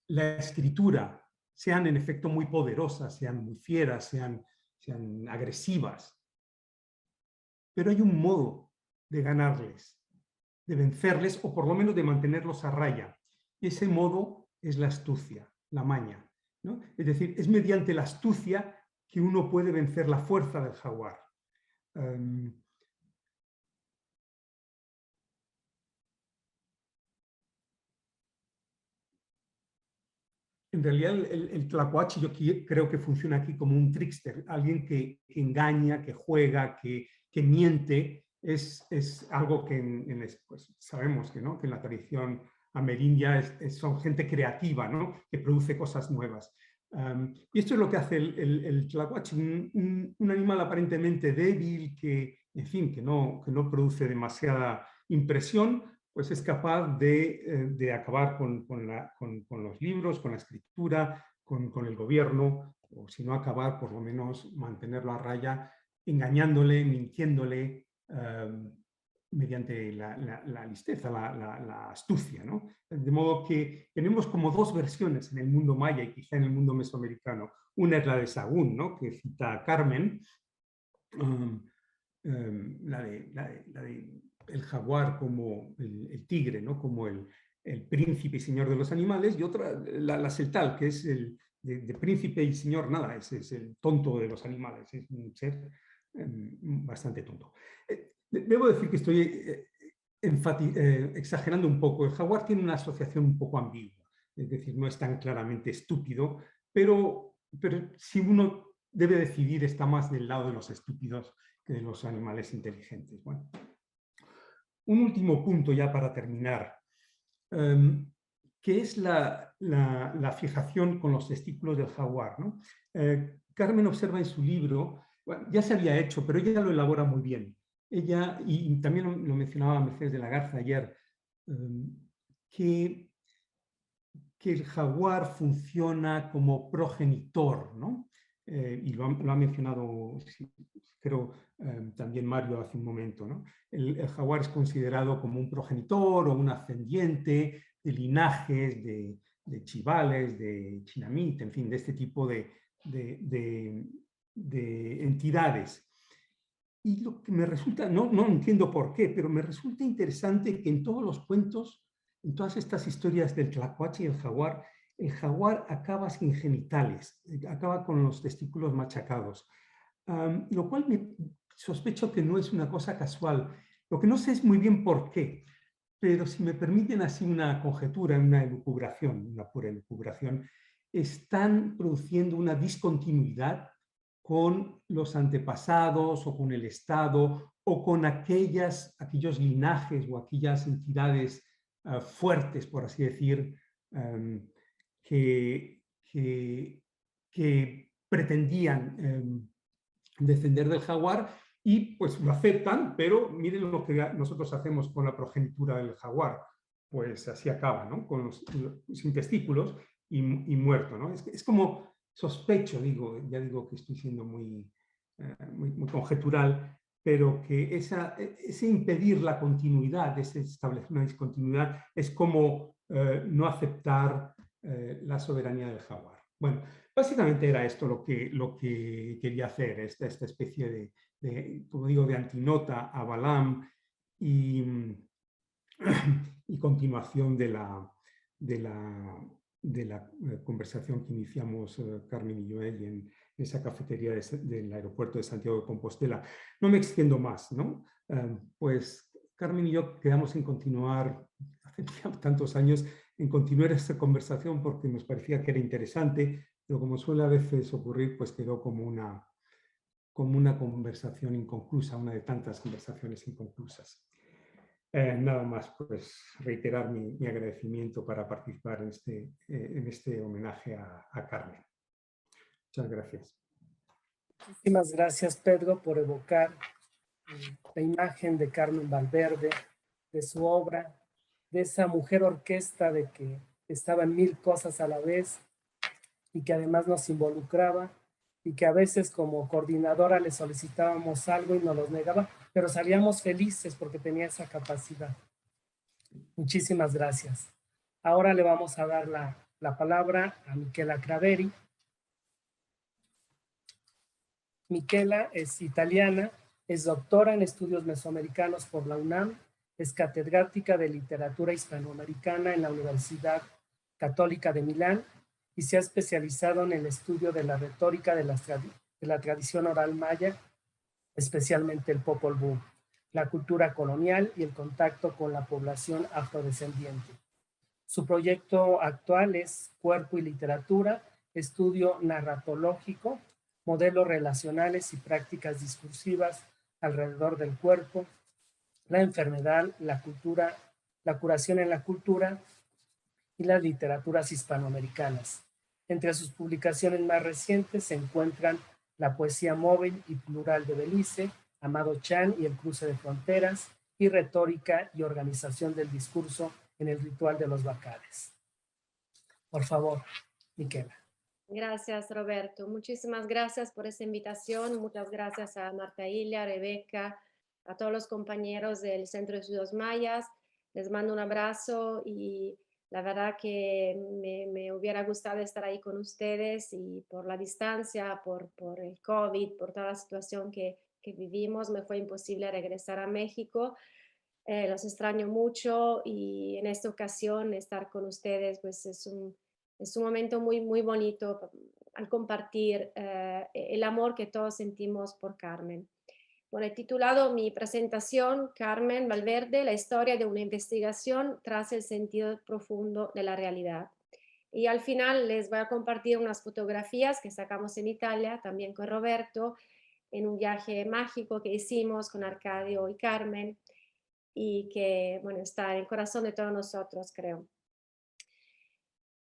la escritura, sean en efecto muy poderosas, sean muy fieras, sean agresivas, pero hay un modo de ganarles, de vencerles o por lo menos de mantenerlos a raya. Y ese modo es la astucia, la maña, ¿no? Es decir, es mediante la astucia que uno puede vencer la fuerza del jaguar. En realidad el tlacuache yo creo que funciona aquí como un trickster, alguien que engaña, que juega, que miente. Es algo que pues sabemos que, ¿no? que en la tradición amerindia son gente creativa, ¿no? que produce cosas nuevas. Y esto es lo que hace el tlacuache, un animal aparentemente débil, que, en fin, que no produce demasiada impresión, pues es capaz de acabar con los libros, con la escritura, con el gobierno, o si no acabar, por lo menos mantenerlo a raya, engañándole, mintiéndole, mediante la listeza, la astucia, ¿no? De modo que tenemos como dos versiones en el mundo maya y quizá en el mundo mesoamericano. Una es la de Sahagún, ¿no? que cita Carmen, la de el jaguar como el tigre, ¿no? como el príncipe y señor de los animales, y otra, la celtal, que es el de príncipe y señor, nada, es el tonto de los animales, es un ser bastante tonto. Debo decir que estoy exagerando un poco. El jaguar tiene una asociación un poco ambigua, es decir, no es tan claramente estúpido, pero si uno debe decidir, está más del lado de los estúpidos que de los animales inteligentes. Bueno, un último punto ya para terminar, que es la fijación con los testículos del jaguar, ¿no? Carmen observa en su libro, bueno, ya se había hecho, pero ella lo elabora muy bien. Ella, y también lo mencionaba Mercedes de la Garza ayer, que el jaguar funciona como progenitor, ¿no? Y lo ha mencionado, creo, también Mario hace un momento, ¿no? El jaguar es considerado como un progenitor o un ascendiente de linajes de chivales, de chinamita, en fin, de este tipo de entidades. Y lo que me resulta, no entiendo por qué, pero me resulta interesante que en todos los cuentos, en todas estas historias del tlacuache y el jaguar acaba sin genitales, acaba con los testículos machacados, lo cual me sospecho que no es una cosa casual. Lo que no sé es muy bien por qué, pero si me permiten así una conjetura, una elucubración, una pura elucubración, están produciendo una discontinuidad con los antepasados o con el Estado o con aquellos linajes o aquellas entidades fuertes, por así decir, que pretendían descender del jaguar y pues lo aceptan, pero miren lo que nosotros hacemos con la progenitura del jaguar, pues así acaba, ¿no? Sin testículos y muerto, ¿no? Es como sospecho, ya digo que estoy siendo muy conjetural, pero que ese impedir la continuidad, ese establecer una discontinuidad, es como no aceptar la soberanía del jaguar. Bueno, básicamente era esto lo que quería hacer, esta especie como digo, de antinota a Balaam y continuación de de la conversación que iniciamos Carmen y yo en esa cafetería del aeropuerto de Santiago de Compostela. No me extiendo más, ¿no? Pues Carmen y yo quedamos en continuar, hace ya tantos años, en continuar esta conversación porque nos parecía que era interesante, pero como suele a veces ocurrir, pues quedó como una conversación inconclusa, una de tantas conversaciones inconclusas. Nada más, pues reiterar mi agradecimiento para participar en este homenaje a Carmen. Muchas gracias. Muchísimas gracias, Pedro, por evocar la imagen de Carmen Valverde, de su obra, de esa mujer orquesta de que estaba en 1000 cosas a la vez y que además nos involucraba y que a veces como coordinadora le solicitábamos algo y nos los negaba, pero salíamos felices porque tenía esa capacidad. Muchísimas gracias. Ahora le vamos a dar la palabra a Michela Craveri. Michela es italiana, es doctora en estudios mesoamericanos por la UNAM, es catedrática de literatura hispanoamericana en la Universidad Católica de Milán y se ha especializado en el estudio de la retórica de la tradición oral maya, especialmente el Popol Vuh, la cultura colonial y el contacto con la población afrodescendiente. Su proyecto actual es Cuerpo y Literatura, estudio narratológico, modelos relacionales y prácticas discursivas alrededor del cuerpo, la enfermedad, la cultura, la curación en la cultura y las literaturas hispanoamericanas. Entre sus publicaciones más recientes se encuentran La poesía móvil y plural de Belice, Amado Chan y el cruce de fronteras, y Retórica y organización del discurso en el ritual de los Bacares. Por favor, Michela. Gracias, Roberto. Muchísimas gracias por esta invitación. Muchas gracias a Marta Ilia, Rebeca, a todos los compañeros del Centro de Estudios Mayas. Les mando un abrazo y la verdad que me hubiera gustado estar ahí con ustedes y por la distancia, por el COVID, por toda la situación que vivimos, me fue imposible regresar a México. Los extraño mucho y en esta ocasión estar con ustedes pues es un momento muy, muy bonito al compartir el amor que todos sentimos por Carmen. Bueno, he titulado mi presentación Carmen Valverde, la historia de una investigación tras el sentido profundo de la realidad. Y al final les voy a compartir unas fotografías que sacamos en Italia, también con Roberto, en un viaje mágico que hicimos con Arcadio y Carmen, y que, bueno, está en el corazón de todos nosotros, creo.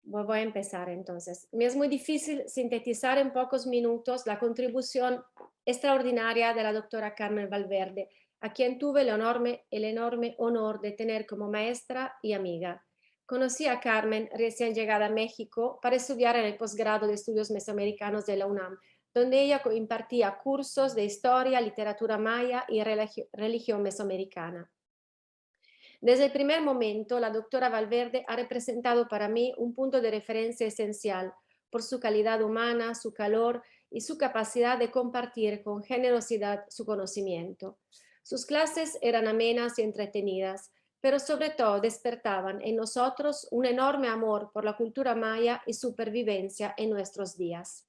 Voy a empezar entonces. Me es muy difícil sintetizar en pocos minutos la contribución extraordinaria de la doctora Carmen Valverde, a quien tuve el enorme honor de tener como maestra y amiga. Conocí a Carmen recién llegada a México para estudiar en el posgrado de estudios mesoamericanos de la UNAM, donde ella impartía cursos de historia, literatura maya y religión mesoamericana. Desde el primer momento, la doctora Valverde ha representado para mí un punto de referencia esencial por su calidad humana, su calor y su capacidad de compartir con generosidad su conocimiento. Sus clases eran amenas y entretenidas, pero sobre todo despertaban en nosotros un enorme amor por la cultura maya y supervivencia en nuestros días.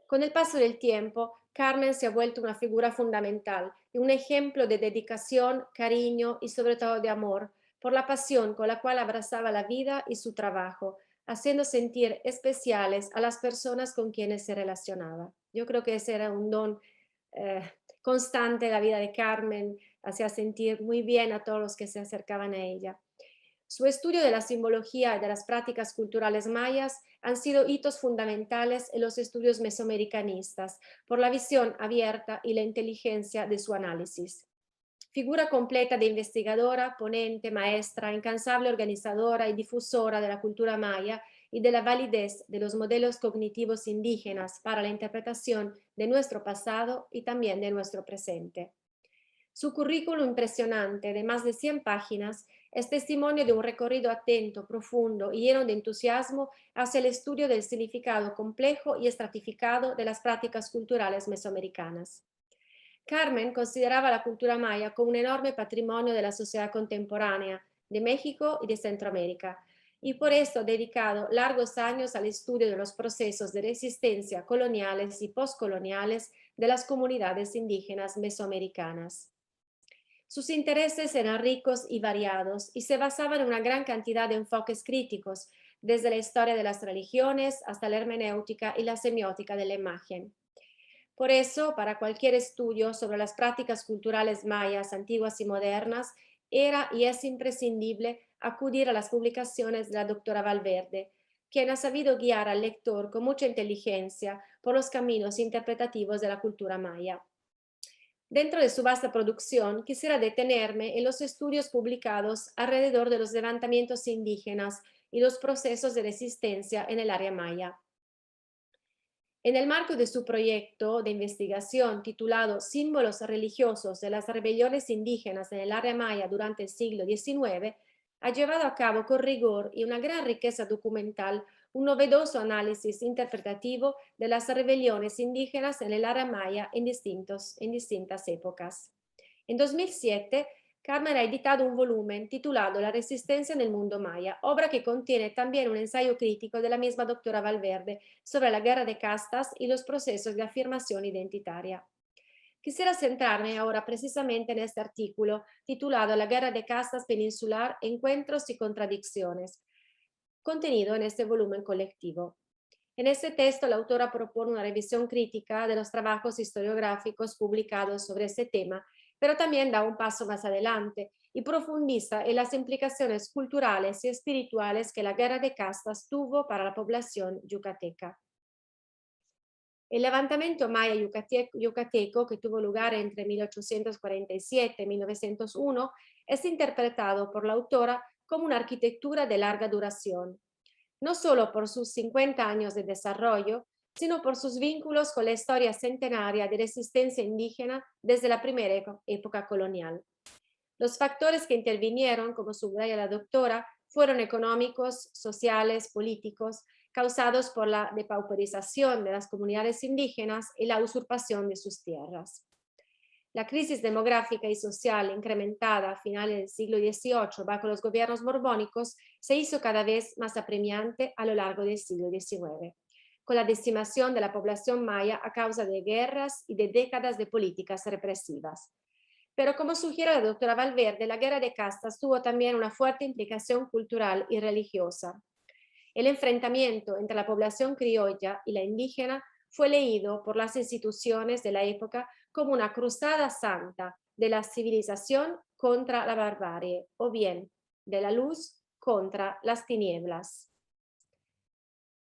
Con el paso del tiempo, Carmen se ha vuelto una figura fundamental y un ejemplo de dedicación, cariño y sobre todo de amor por la pasión con la cual abrazaba la vida y su trabajo, haciendo sentir especiales a las personas con quienes se relacionaba. Yo creo que ese era un don constante de la vida de Carmen, hacía sentir muy bien a todos los que se acercaban a ella. Su estudio de la simbología y de las prácticas culturales mayas han sido hitos fundamentales en los estudios mesoamericanistas por la visión abierta y la inteligencia de su análisis. Figura completa de investigadora, ponente, maestra, incansable organizadora y difusora de la cultura maya y de la validez de los modelos cognitivos indígenas para la interpretación de nuestro pasado y también de nuestro presente. Su currículum impresionante de más de 100 páginas es testimonio de un recorrido atento, profundo y lleno de entusiasmo hacia el estudio del significado complejo y estratificado de las prácticas culturales mesoamericanas. Carmen consideraba la cultura maya como un enorme patrimonio de la sociedad contemporánea de México y de Centroamérica, y por esto ha dedicado largos años al estudio de los procesos de resistencia coloniales y postcoloniales de las comunidades indígenas mesoamericanas. Sus intereses eran ricos y variados y se basaban en una gran cantidad de enfoques críticos, desde la historia de las religiones hasta la hermenéutica y la semiótica de la imagen. Por eso, para cualquier estudio sobre las prácticas culturales mayas antiguas y modernas, era y es imprescindible acudir a las publicaciones de la doctora Valverde, quien ha sabido guiar al lector con mucha inteligencia por los caminos interpretativos de la cultura maya. Dentro de su vasta producción, quisiera detenerme en los estudios publicados alrededor de los levantamientos indígenas y los procesos de resistencia en el área maya. En el marco de su proyecto de investigación titulado Símbolos religiosos de las rebeliones indígenas en el área maya durante el siglo XIX, ha llevado a cabo con rigor y una gran riqueza documental un novedoso análisis interpretativo de las rebeliones indígenas en el área maya en distintas épocas. En 2007, Carmen ha editado un volumen titulado La resistencia en el mundo maya, obra que contiene también un ensayo crítico de la misma doctora Valverde sobre la guerra de castas y los procesos de afirmación identitaria. Quisiera centrarme ahora precisamente en este artículo titulado La guerra de castas peninsular, encuentros y contradicciones, contenido en este volumen colectivo. En este texto, la autora propone una revisión crítica de los trabajos historiográficos publicados sobre este tema, pero también da un paso más adelante y profundiza en las implicaciones culturales y espirituales que la guerra de castas tuvo para la población yucateca. El levantamiento maya yucateco, que tuvo lugar entre 1847 y 1901, es interpretado por la autora como una arquitectura de larga duración, no solo por sus 50 años de desarrollo, sino por sus vínculos con la historia centenaria de resistencia indígena desde la primera época colonial. Los factores que intervinieron, como subraya la doctora, fueron económicos, sociales, políticos, causados por la depauperización de las comunidades indígenas y la usurpación de sus tierras. La crisis demográfica y social incrementada a finales del siglo XVIII bajo los gobiernos borbónicos se hizo cada vez más apremiante a lo largo del siglo XIX, con la decimación de la población maya a causa de guerras y de décadas de políticas represivas. Pero como sugiere la doctora Valverde, la guerra de castas tuvo también una fuerte implicación cultural y religiosa. El enfrentamiento entre la población criolla y la indígena fue leído por las instituciones de la época como una cruzada santa de la civilización contra la barbarie, o bien de la luz contra las tinieblas.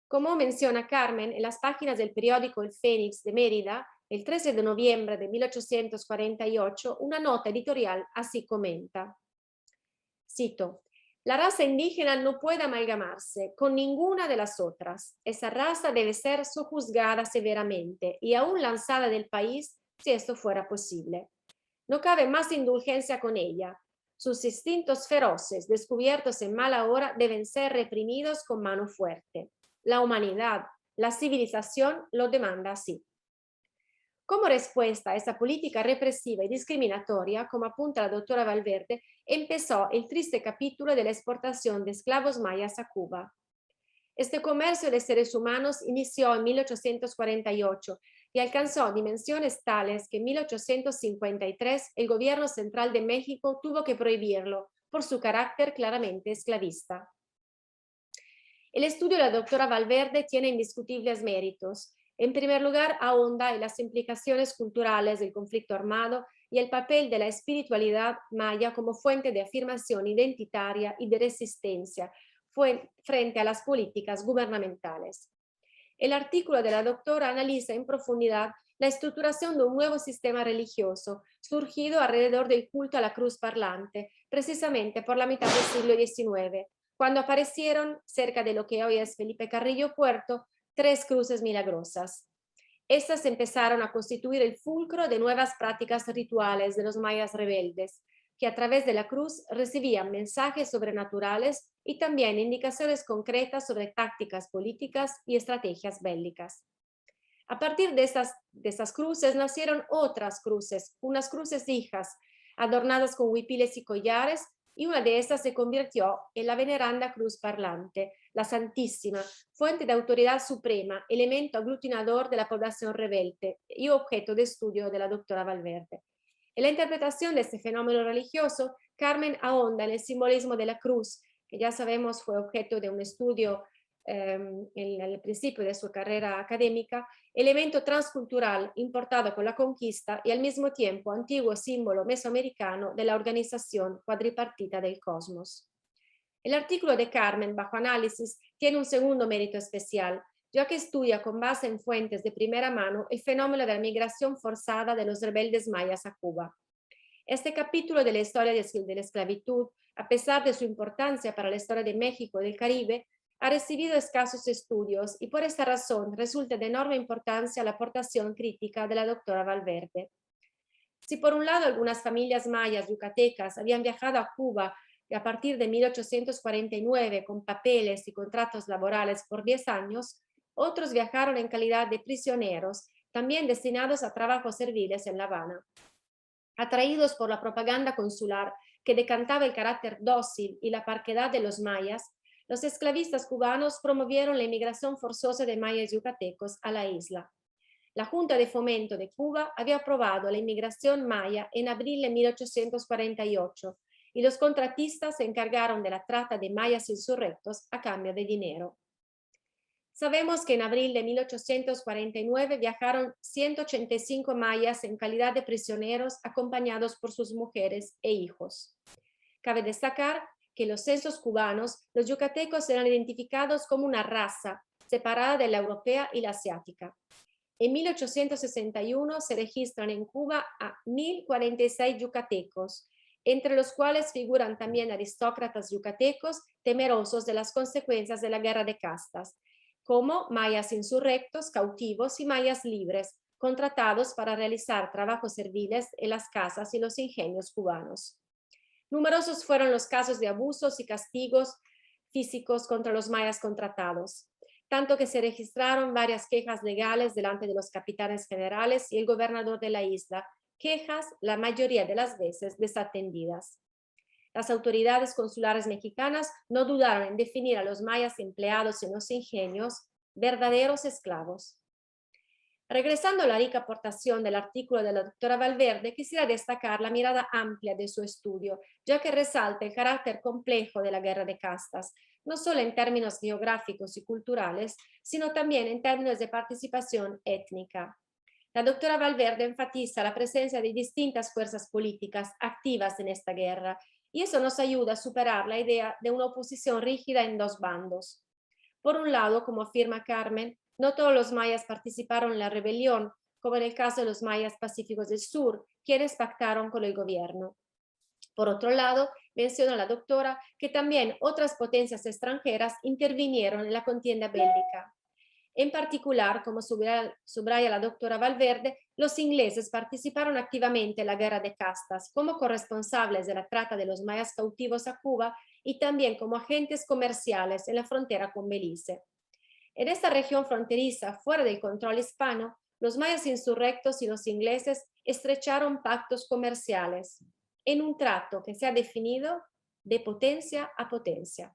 Como menciona Carmen, en las páginas del periódico El Fénix de Mérida, el 13 de noviembre de 1848, una nota editorial así comenta, cito, la raza indígena no puede amalgamarse con ninguna de las otras. Esa raza debe ser sojuzgada severamente y aún lanzada del país si esto fuera posible. No cabe más indulgencia con ella. Sus instintos feroces, descubiertos en mala hora, deben ser reprimidos con mano fuerte. La humanidad, la civilización lo demanda así. Como respuesta a esa política represiva y discriminatoria, como apunta la doctora Valverde, empezó el triste capítulo de la exportación de esclavos mayas a Cuba. Este comercio de seres humanos inició en 1848 y alcanzó dimensiones tales que en 1853 el gobierno central de México tuvo que prohibirlo por su carácter claramente esclavista. El estudio de la doctora Valverde tiene indiscutibles méritos. En primer lugar, ahonda en las implicaciones culturales del conflicto armado y el papel de la espiritualidad maya como fuente de afirmación identitaria y de resistencia frente a las políticas gubernamentales. El artículo de la doctora analiza en profundidad la estructuración de un nuevo sistema religioso surgido alrededor del culto a la cruz parlante, precisamente por la mitad del siglo XIX, cuando aparecieron cerca de lo que hoy es Felipe Carrillo Puerto, 3 cruces milagrosas. Estas empezaron a constituir el fulcro de nuevas prácticas rituales de los mayas rebeldes, que a través de la cruz recibían mensajes sobrenaturales y también indicaciones concretas sobre tácticas políticas y estrategias bélicas. A partir de estas cruces nacieron otras cruces, unas cruces hijas, adornadas con huipiles y collares, y una de estas se convirtió en la veneranda cruz parlante, la Santísima, fuente de autoridad suprema, elemento aglutinador de la población rebelde y objeto de estudio de la doctora Valverde. En la interpretación de este fenómeno religioso, Carmen ahonda en el simbolismo de la cruz, que ya sabemos fue objeto de un estudio en el principio de su carrera académica, elemento transcultural importado con la conquista y al mismo tiempo antiguo símbolo mesoamericano de la organización cuadripartita del cosmos. El artículo de Carmen, bajo análisis, tiene un segundo mérito especial, ya que estudia con base en fuentes de primera mano el fenómeno de la migración forzada de los rebeldes mayas a Cuba. Este capítulo de la historia de la esclavitud, a pesar de su importancia para la historia de México y del Caribe, ha recibido escasos estudios y por esta razón resulta de enorme importancia la aportación crítica de la doctora Valverde. Si por un lado algunas familias mayas yucatecas habían viajado a Cuba a partir de 1849 con papeles y contratos laborales por 10 años, otros viajaron en calidad de prisioneros, también destinados a trabajos serviles en La Habana. Atraídos por la propaganda consular que decantaba el carácter dócil y la parquedad de los mayas, los esclavistas cubanos promovieron la inmigración forzosa de mayas yucatecos a la isla. La Junta de Fomento de Cuba había aprobado la inmigración maya en abril de 1848 y los contratistas se encargaron de la trata de mayas insurrectos a cambio de dinero. Sabemos que en abril de 1849 viajaron 185 mayas en calidad de prisioneros acompañados por sus mujeres e hijos. Cabe destacar que en los censos cubanos, los yucatecos eran identificados como una raza separada de la europea y la asiática. En 1861 se registran en Cuba a 1.046 yucatecos, entre los cuales figuran también aristócratas yucatecos temerosos de las consecuencias de la guerra de castas, como mayas insurrectos, cautivos y mayas libres, contratados para realizar trabajos serviles en las casas y los ingenios cubanos. Numerosos fueron los casos de abusos y castigos físicos contra los mayas contratados, tanto que se registraron varias quejas legales delante de los capitanes generales y el gobernador de la isla, quejas la mayoría de las veces desatendidas. Las autoridades consulares mexicanas no dudaron en definir a los mayas empleados en los ingenios verdaderos esclavos. Regresando a la rica aportación del artículo de la doctora Valverde, quisiera destacar la mirada amplia de su estudio, ya que resalta el carácter complejo de la guerra de castas, no solo en términos geográficos y culturales, sino también en términos de participación étnica. La doctora Valverde enfatiza la presencia de distintas fuerzas políticas activas en esta guerra, y eso nos ayuda a superar la idea de una oposición rígida en dos bandos. Por un lado, como afirma Carmen, no todos los mayas participaron en la rebelión, como en el caso de los mayas pacíficos del sur, quienes pactaron con el gobierno. Por otro lado, menciona la doctora que también otras potencias extranjeras intervinieron en la contienda bélica. En particular, como subraya la doctora Valverde, los ingleses participaron activamente en la guerra de castas como corresponsables de la trata de los mayas cautivos a Cuba y también como agentes comerciales en la frontera con Belice. En esta región fronteriza, fuera del control hispano, los mayas insurrectos y los ingleses estrecharon pactos comerciales en un trato que se ha definido de potencia a potencia.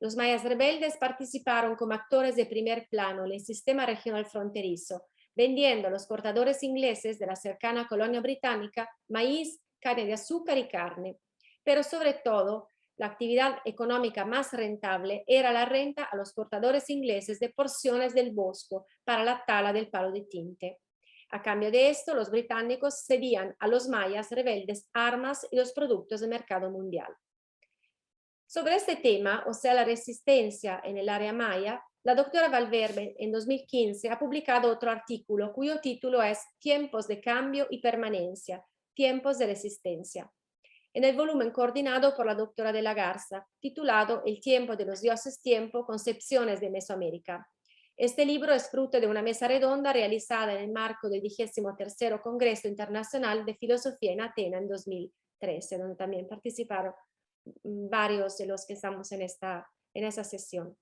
Los mayas rebeldes participaron como actores de primer plano en el sistema regional fronterizo, vendiendo a los cortadores ingleses de la cercana colonia británica maíz, carne de azúcar y carne. Pero sobre todo, la actividad económica más rentable era la renta a los cortadores ingleses de porciones del bosco para la tala del palo de tinte. A cambio de esto, los británicos cedían a los mayas rebeldes armas y los productos del mercado mundial. Sobre este tema, o sea, la resistencia en el área maya, la doctora Valverde en 2015 ha publicado otro artículo cuyo título es Tiempos de cambio y permanencia, tiempos de resistencia, en el volumen coordinado por la doctora de la Garza, titulado El tiempo de los dioses tiempo, concepciones de Mesoamérica. Este libro es fruto de una mesa redonda realizada en el marco del 23º Congreso Internacional de Filosofía en Atenas en 2013, donde también participaron varios de los que estamos en esa sesión.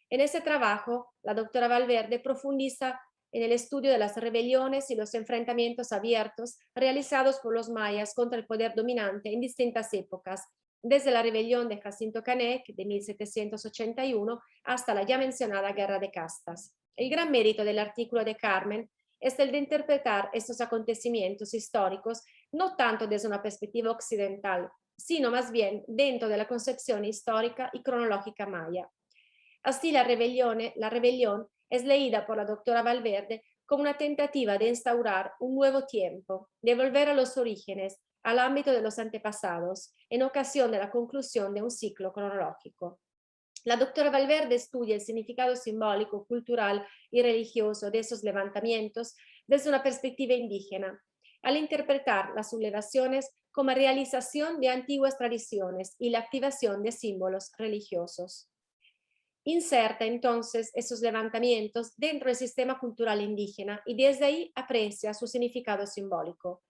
En ese trabajo, la doctora Valverde profundiza en el estudio de las rebeliones y los enfrentamientos abiertos realizados por los mayas contra el poder dominante en distintas épocas, desde la rebelión de Jacinto Canek de 1781 hasta la ya mencionada Guerra de Castas. El gran mérito del artículo de Carmen es el de interpretar estos acontecimientos históricos no tanto desde una perspectiva occidental, sino más bien dentro de la concepción histórica y cronológica maya. Así, la rebelión es leída por la doctora Valverde como una tentativa de instaurar un nuevo tiempo, de volver a los orígenes, al ámbito de los antepasados, en ocasión de la conclusión de un ciclo cronológico. La doctora Valverde estudia el significado simbólico, cultural y religioso de esos levantamientos desde una perspectiva indígena, al interpretar las sublevaciones como realización de antiguas tradiciones y la activación de símbolos religiosos. Inserta entonces esos levantamientos dentro del sistema cultural indígena y desde ahí aprecia su significado simbólico.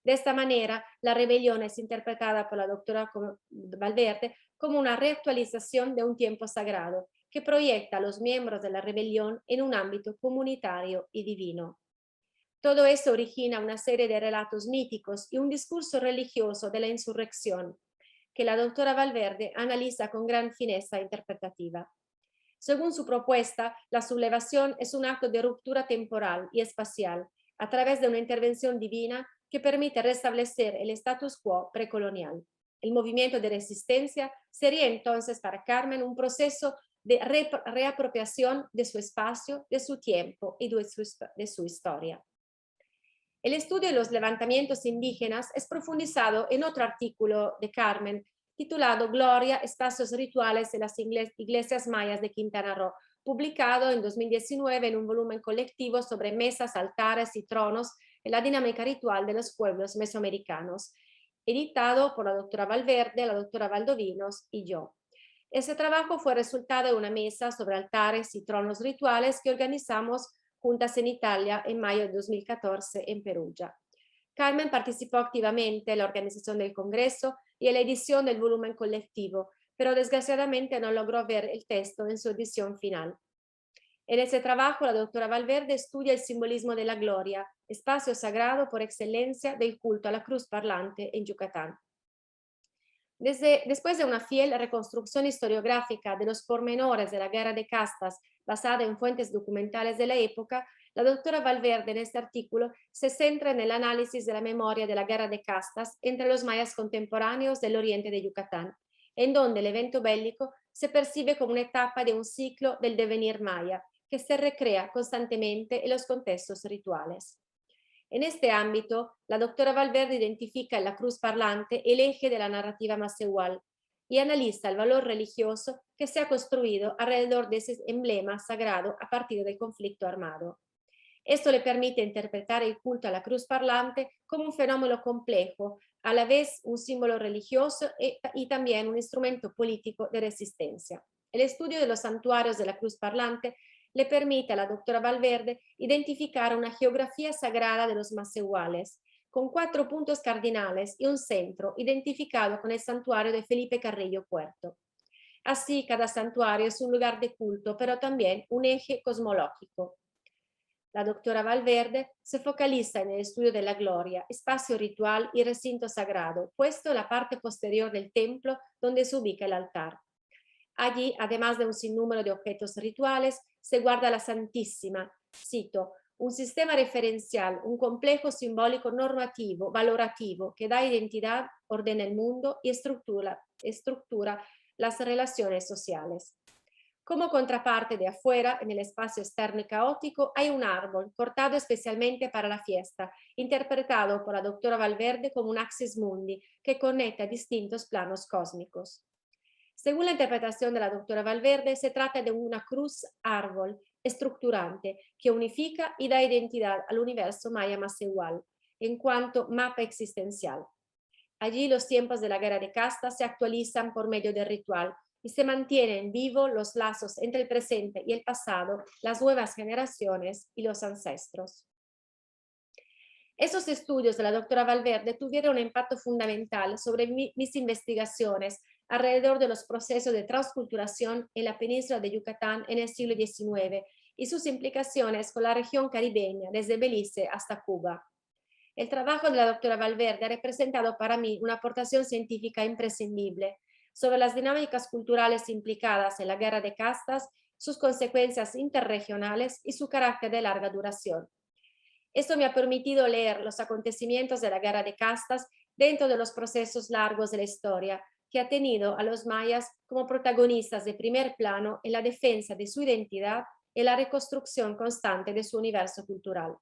De esta manera, la rebelión es interpretada por la doctora Valverde como una reactualización de un tiempo sagrado que proyecta a los miembros de la rebelión en un ámbito comunitario y divino. Todo eso origina una serie de relatos míticos y un discurso religioso de la insurrección que la doctora Valverde analiza con gran fineza interpretativa. Según su propuesta, la sublevación es un acto de ruptura temporal y espacial a través de una intervención divina que permite restablecer el status quo precolonial. El movimiento de resistencia sería entonces para Carmen un proceso de reapropiación de su espacio, de su tiempo y de su historia. El estudio de los levantamientos indígenas es profundizado en otro artículo de Carmen titulado Gloria, espacios rituales en las iglesias mayas de Quintana Roo, publicado en 2019 en un volumen colectivo sobre mesas, altares y tronos en la dinámica ritual de los pueblos mesoamericanos, editado por la doctora Valverde, la doctora Valdovinos y yo. Ese trabajo fue resultado de una mesa sobre altares y tronos rituales que organizamos juntas en Italia en mayo de 2014 en Perugia. Carmen participó activamente en la organización del Congreso y en la edición del volumen colectivo, pero desgraciadamente no logró ver el texto en su edición final. En ese trabajo, la doctora Valverde estudia el simbolismo de la gloria, espacio sagrado por excelencia del culto a la cruz parlante en Yucatán. Después de una fiel reconstrucción historiográfica de los pormenores de la Guerra de Castas basada en fuentes documentales de la época, la doctora Valverde en este artículo se centra en el análisis de la memoria de la Guerra de Castas entre los mayas contemporáneos del oriente de Yucatán, en donde el evento bélico se percibe como una etapa de un ciclo del devenir maya que se recrea constantemente en los contextos rituales. En este ámbito, la doctora Valverde identifica en la cruz parlante el eje de la narrativa massehual y analiza el valor religioso que se ha construido alrededor de ese emblema sagrado a partir del conflicto armado. Esto le permite interpretar el culto a la cruz parlante como un fenómeno complejo, a la vez un símbolo religioso y también un instrumento político de resistencia. El estudio de los santuarios de la cruz parlante le permite a la doctora Valverde identificar una geografía sagrada de los massehuales, con 4 puntos cardinales y un centro identificado con el santuario de Felipe Carrillo Puerto. Así, cada santuario es un lugar de culto, pero también un eje cosmológico. La doctora Valverde se focaliza en el estudio de la gloria, espacio ritual y recinto sagrado, puesto en la parte posterior del templo donde se ubica el altar. Allí, además de un sinnúmero de objetos rituales, se guarda la Santísima, cito, un sistema referencial, un complejo simbólico normativo, valorativo, que da identidad, ordena el mundo y estructura las relaciones sociales. Como contraparte de afuera, en el espacio externo y caótico, hay un árbol cortado especialmente para la fiesta, interpretado por la doctora Valverde como un axis mundi que conecta distintos planos cósmicos. Según la interpretación de la doctora Valverde, se trata de una cruz árbol estructurante que unifica y da identidad al universo maya massehual en cuanto mapa existencial. Allí los tiempos de la guerra de castas se actualizan por medio del ritual y se mantienen vivos los lazos entre el presente y el pasado, las nuevas generaciones y los ancestros. Esos estudios de la doctora Valverde tuvieron un impacto fundamental sobre mis investigaciones alrededor de los procesos de transculturación en la península de Yucatán en el siglo XIX y sus implicaciones con la región caribeña, desde Belice hasta Cuba. el trabajo de la doctora Valverde ha representado para mí una aportación científica imprescindible sobre las dinámicas culturales implicadas en la guerra de castas, sus consecuencias interregionales y su carácter de larga duración. Esto me ha permitido leer los acontecimientos de la guerra de castas dentro de los procesos largos de la historia, que ha tenido a los mayas como protagonistas de primer plano en la defensa de su identidad y la reconstrucción constante de su universo cultural.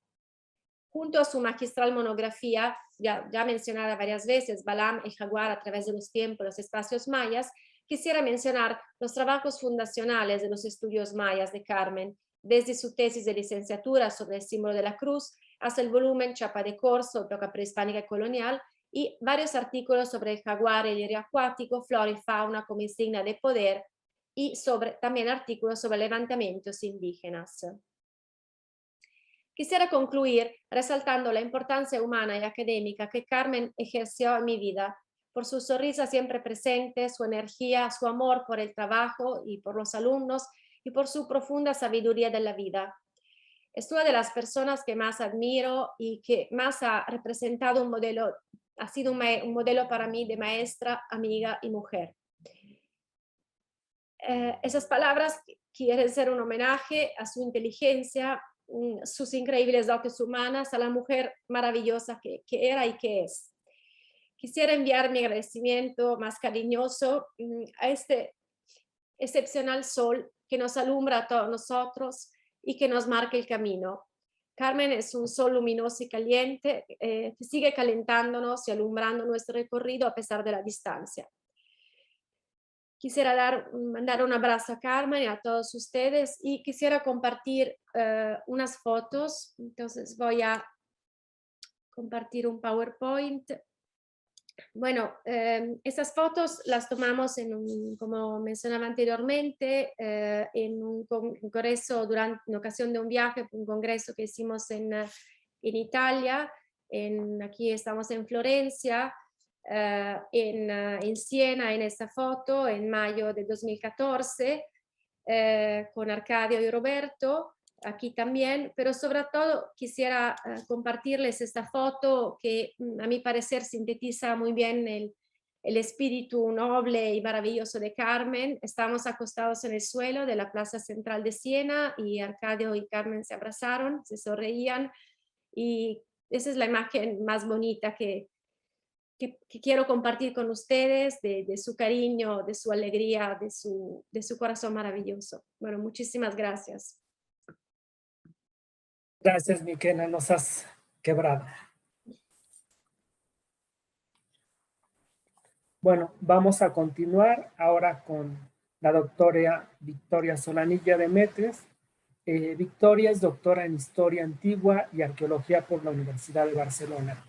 Junto a su magistral monografía, ya mencionada varias veces, Balam, el jaguar a través de los tiempos y los espacios mayas, quisiera mencionar los trabajos fundacionales de los estudios mayas de Carmen, desde su tesis de licenciatura sobre el símbolo de la cruz hasta el volumen Chapa de Corzo, época prehispánica y colonial, y varios artículos sobre el jaguar y el lirio acuático, flora y fauna como insignia de poder, y también artículos sobre levantamientos indígenas. Quisiera concluir resaltando la importancia humana y académica que Carmen ejerció en mi vida, por su sonrisa siempre presente, su energía, su amor por el trabajo y por los alumnos, y por su profunda sabiduría de la vida. Es una de las personas que más admiro y que más ha representado un modelo, ha sido un modelo para mí de maestra, amiga y mujer. Esas palabras quieren ser un homenaje a su inteligencia, sus increíbles dotes humanas, a la mujer maravillosa que era y que es. Quisiera enviar mi agradecimiento más cariñoso a este excepcional sol que nos alumbra a todos nosotros y que nos marca el camino. Carmen es un sol luminoso y caliente que sigue calentándonos y alumbrando nuestro recorrido a pesar de la distancia. Quisiera mandar un abrazo a Carmen y a todos ustedes y quisiera compartir unas fotos. Entonces voy a compartir un PowerPoint. Bueno, esas fotos las tomamos como mencionaba anteriormente, en un congreso durante una ocasión de un viaje, un congreso que hicimos en Italia. Aquí estamos en Florencia. En Siena en esta foto en mayo de 2014 con Arcadio y Roberto aquí también, pero sobre todo quisiera compartirles esta foto que a mi parecer sintetiza muy bien el espíritu noble y maravilloso de Carmen. Estamos acostados en el suelo de la plaza central de Siena y Arcadio y Carmen se abrazaron, se sonreían y esa es la imagen más bonita que quiero compartir con ustedes, de su cariño, de su alegría, de su corazón maravilloso. Bueno, muchísimas gracias. Gracias, Miquela, nos has quebrado. Bueno, vamos a continuar ahora con la doctora Victoria Solanilla Demetres. Victoria es doctora en Historia Antigua y Arqueología por la Universidad de Barcelona.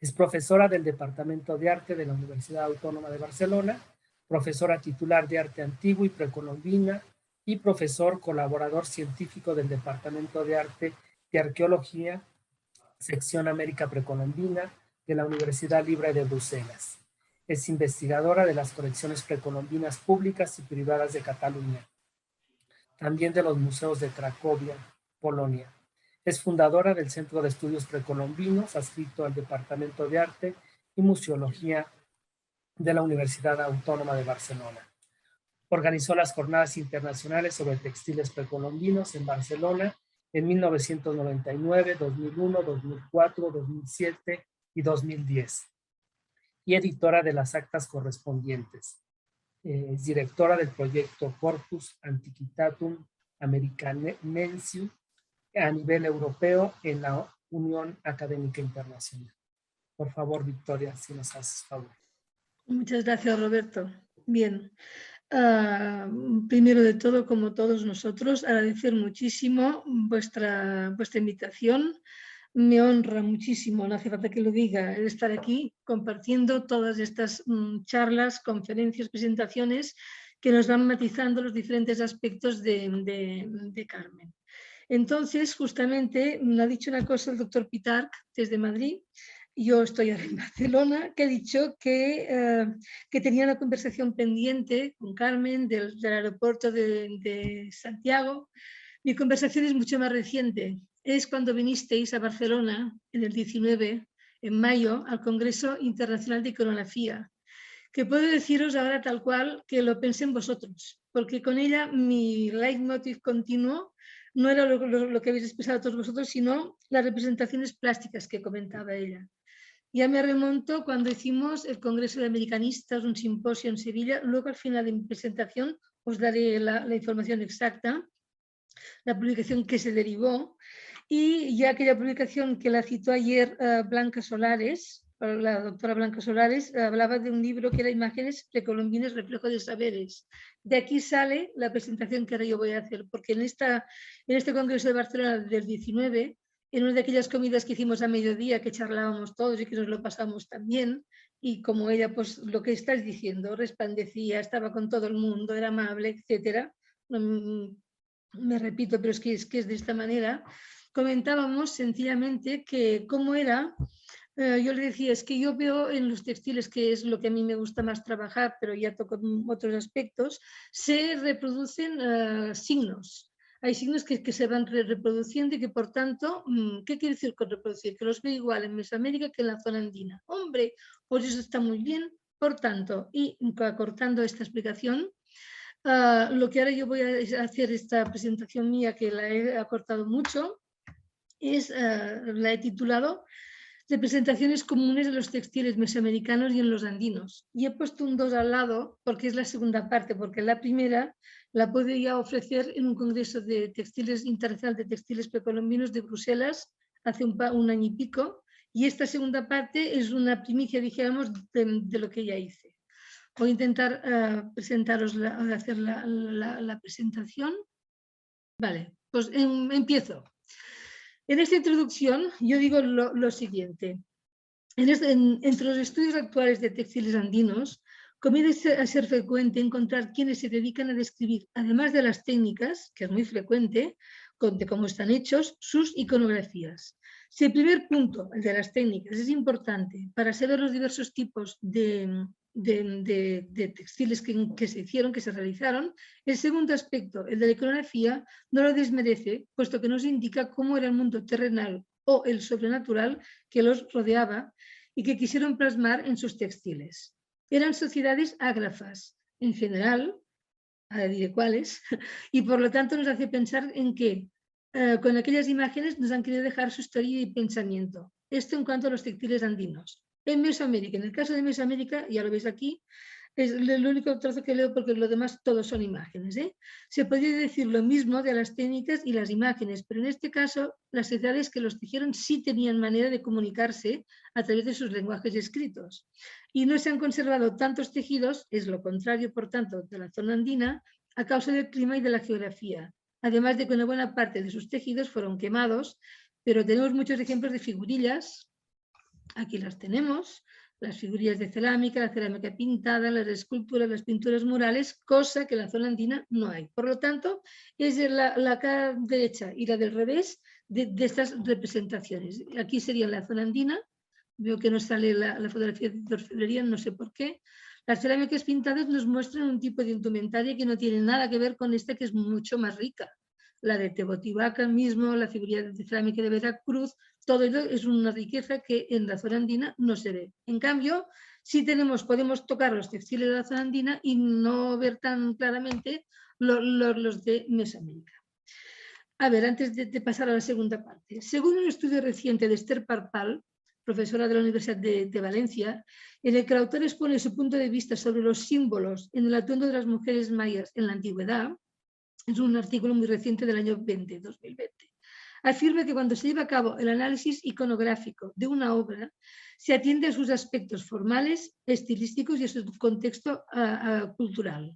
Es profesora del Departamento de Arte de la Universidad Autónoma de Barcelona, profesora titular de Arte Antiguo y Precolombina y profesor colaborador científico del Departamento de Arte y Arqueología, sección América Precolombina de la Universidad Libre de Bruselas. Es investigadora de las colecciones precolombinas públicas y privadas de Cataluña, también de los museos de Cracovia, Polonia. Es fundadora del Centro de Estudios Precolombinos, adscrito al Departamento de Arte y Museología de la Universidad Autónoma de Barcelona. Organizó las Jornadas Internacionales sobre Textiles Precolombinos en Barcelona en 1999, 2001, 2004, 2007 y 2010. Y editora de las actas correspondientes. Es directora del proyecto Corpus Antiquitatum Americanensium a nivel europeo en la Unión Académica Internacional. Por favor, Victoria, si nos haces favor. Muchas gracias, Roberto. Bien. Primero de todo, como todos nosotros, agradecer muchísimo vuestra invitación. Me honra muchísimo, no hace falta que lo diga, el estar aquí compartiendo todas estas charlas, conferencias, presentaciones que nos van matizando los diferentes aspectos de Carmen. Entonces, justamente, me ha dicho una cosa el doctor Pitarch desde Madrid. Yo estoy ahora en Barcelona, que ha dicho que tenía una conversación pendiente con Carmen del aeropuerto de Santiago. Mi conversación es mucho más reciente. es cuando vinisteis a Barcelona en el 19, en mayo, al Congreso Internacional de Iconografía, que puedo deciros ahora tal cual que lo pensé en vosotros, porque con ella mi leitmotiv continuo no era lo que habéis expresado todos vosotros, sino las representaciones plásticas que comentaba ella. Ya me remonto cuando hicimos el Congreso de Americanistas, un simposio en Sevilla. Luego al final de mi presentación os daré la información exacta, la publicación que se derivó. Y ya aquella publicación que la citó ayer Blanca Solares, la doctora Blanca Solares, hablaba de un libro que era Imágenes precolombinas, reflejo de saberes. De aquí sale la presentación que ahora yo voy a hacer, porque en este Congreso de Barcelona del 19, en una de aquellas comidas que hicimos a mediodía, que charlábamos todos y que nos lo pasamos también, y como ella, pues lo que estás diciendo, resplandecía, estaba con todo el mundo, era amable, etcétera. Me repito, pero es que es de esta manera. Comentábamos sencillamente que cómo era, yo le decía, es que yo veo en los textiles, que es lo que a mí me gusta más trabajar, pero ya toco otros aspectos, se reproducen signos. Hay signos que se van reproduciendo y que por tanto, ¿qué quiere decir con reproducir? Que los veo igual en Mesoamérica que en la zona andina. Hombre, pues eso está muy bien. Por tanto, y acortando esta explicación, lo que ahora yo voy a hacer, esta presentación mía, que la he acortado mucho, la he titulado Representaciones comunes de los textiles mesoamericanos y en los andinos. Y he puesto un 2 al lado porque es la segunda parte, porque la primera la podía ofrecer en un congreso de textiles internacional de textiles precolombinos de Bruselas hace un año y pico, y esta segunda parte es una primicia, dijéramos, de lo que ya hice. Voy a intentar hacer la presentación. Vale, pues empiezo. En esta introducción yo digo lo siguiente. Entre los estudios actuales de textiles andinos, comienza a ser frecuente encontrar quienes se dedican a describir, además de las técnicas, que es muy frecuente, de cómo están hechos, sus iconografías. Si el primer punto, el de las técnicas, es importante para saber los diversos tipos de textiles que se hicieron, que se realizaron, el segundo aspecto, el de la iconografía, no lo desmerece, puesto que nos indica cómo era el mundo terrenal o el sobrenatural que los rodeaba y que quisieron plasmar en sus textiles. Eran sociedades ágrafas, en general, ahora diré cuáles, y por lo tanto nos hace pensar en que con aquellas imágenes nos han querido dejar su historia y pensamiento. Esto en cuanto a los textiles andinos. En Mesoamérica, en el caso de Mesoamérica, ya lo veis aquí, es el único trozo que leo porque lo demás todos son imágenes. Se podría decir lo mismo de las técnicas y las imágenes, pero en este caso las sociedades que los tejieron sí tenían manera de comunicarse a través de sus lenguajes escritos. Y no se han conservado tantos tejidos, es lo contrario, por tanto, de la zona andina, a causa del clima y de la geografía. Además de que una buena parte de sus tejidos fueron quemados, pero tenemos muchos ejemplos de figurillas. Aquí las tenemos, las figurillas de cerámica, la cerámica pintada, las esculturas, las pinturas murales, cosa que en la zona andina no hay. Por lo tanto, es la cara derecha y la del revés de estas representaciones. Aquí sería la zona andina, veo que no sale la fotografía de orfebrería, no sé por qué. Las cerámicas pintadas nos muestran un tipo de indumentaria que no tiene nada que ver con esta, que es mucho más rica. La de Teotihuacán mismo, la figurilla de cerámica de Veracruz, todo ello es una riqueza que en la zona andina no se ve. En cambio, sí podemos tocar los textiles de la zona andina y no ver tan claramente los de Mesoamérica. A ver, antes de pasar a la segunda parte. Según un estudio reciente de Esther Parpal, profesora de la Universidad de Valencia, en el que el autor expone su punto de vista sobre los símbolos en el atuendo de las mujeres mayas en la antigüedad, es un artículo muy reciente del año 2020. Afirma que cuando se lleva a cabo el análisis iconográfico de una obra, se atiende a sus aspectos formales, estilísticos y a su contexto cultural.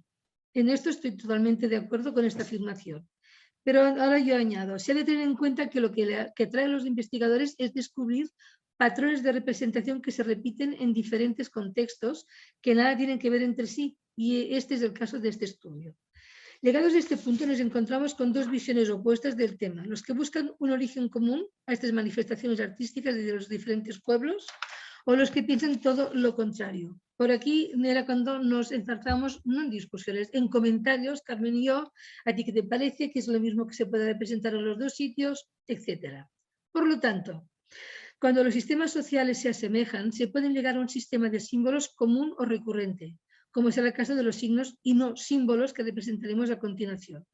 En esto estoy totalmente de acuerdo con esta afirmación. Pero ahora yo añado, se ha de tener en cuenta que lo que traen los investigadores es descubrir patrones de representación que se repiten en diferentes contextos que nada tienen que ver entre sí, y este es el caso de este estudio. Llegados a este punto nos encontramos con dos visiones opuestas del tema, los que buscan un origen común a estas manifestaciones artísticas de los diferentes pueblos, o los que piensan todo lo contrario. Por aquí era cuando nos enzarzábamos, no en discusiones, en comentarios, Carmen y yo, a ti qué te parece, que es lo mismo que se puede representar en los dos sitios, etc. Por lo tanto, cuando los sistemas sociales se asemejan, se pueden llegar a un sistema de símbolos común o recurrente, como será el caso de los signos y no símbolos que representaremos a continuación.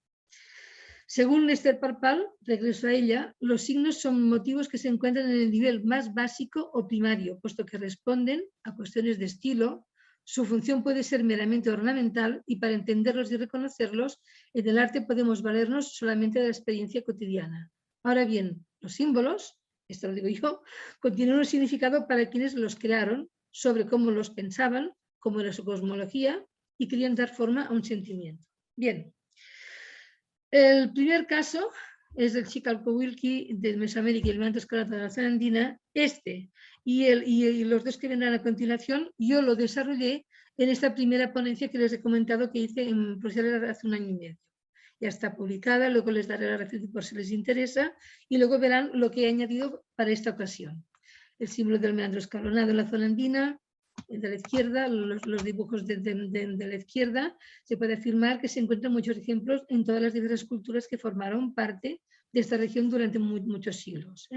Según Esther Parpal, regreso a ella, los signos son motivos que se encuentran en el nivel más básico o primario, puesto que responden a cuestiones de estilo. Su función puede ser meramente ornamental y para entenderlos y reconocerlos, en el arte podemos valernos solamente de la experiencia cotidiana. Ahora bien, los símbolos, esto lo digo yo, contienen un significado para quienes los crearon, sobre cómo los pensaban, cómo era su cosmología y querían dar forma a un sentimiento. Bien. El primer caso es el Chicalcowilki de Mesoamérica y el manto escarlata de la zona andina. Y los dos que vendrán a continuación, yo lo desarrollé en esta primera ponencia que les he comentado que hice en Bruselas hace 1 año y medio. Ya está publicada, luego les daré la referencia por si les interesa y luego verán lo que he añadido para esta ocasión. El símbolo del meandro escalonado en la zona andina. De la izquierda, los dibujos de la izquierda, se puede afirmar que se encuentran muchos ejemplos en todas las diversas culturas que formaron parte de esta región durante muchos siglos.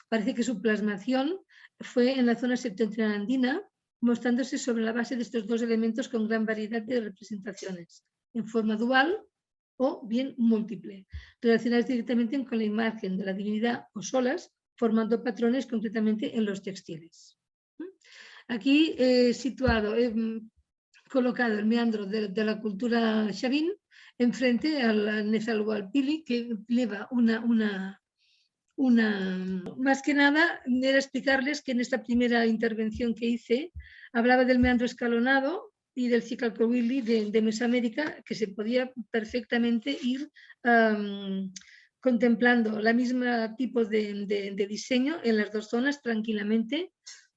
Parece que su plasmación fue en la zona septentrional andina, mostrándose sobre la base de estos dos elementos con gran variedad de representaciones, en forma dual o bien múltiple, relacionadas directamente con la imagen de la divinidad o solas, formando patrones concretamente en los textiles. Aquí he colocado el meandro de la cultura Xavín enfrente al Nezahualpilli, que lleva más que nada era explicarles que en esta primera intervención que hice hablaba del meandro escalonado y del Chicalcowilli de Mesoamérica, que se podía perfectamente ir contemplando la misma tipo de diseño en las dos zonas tranquilamente.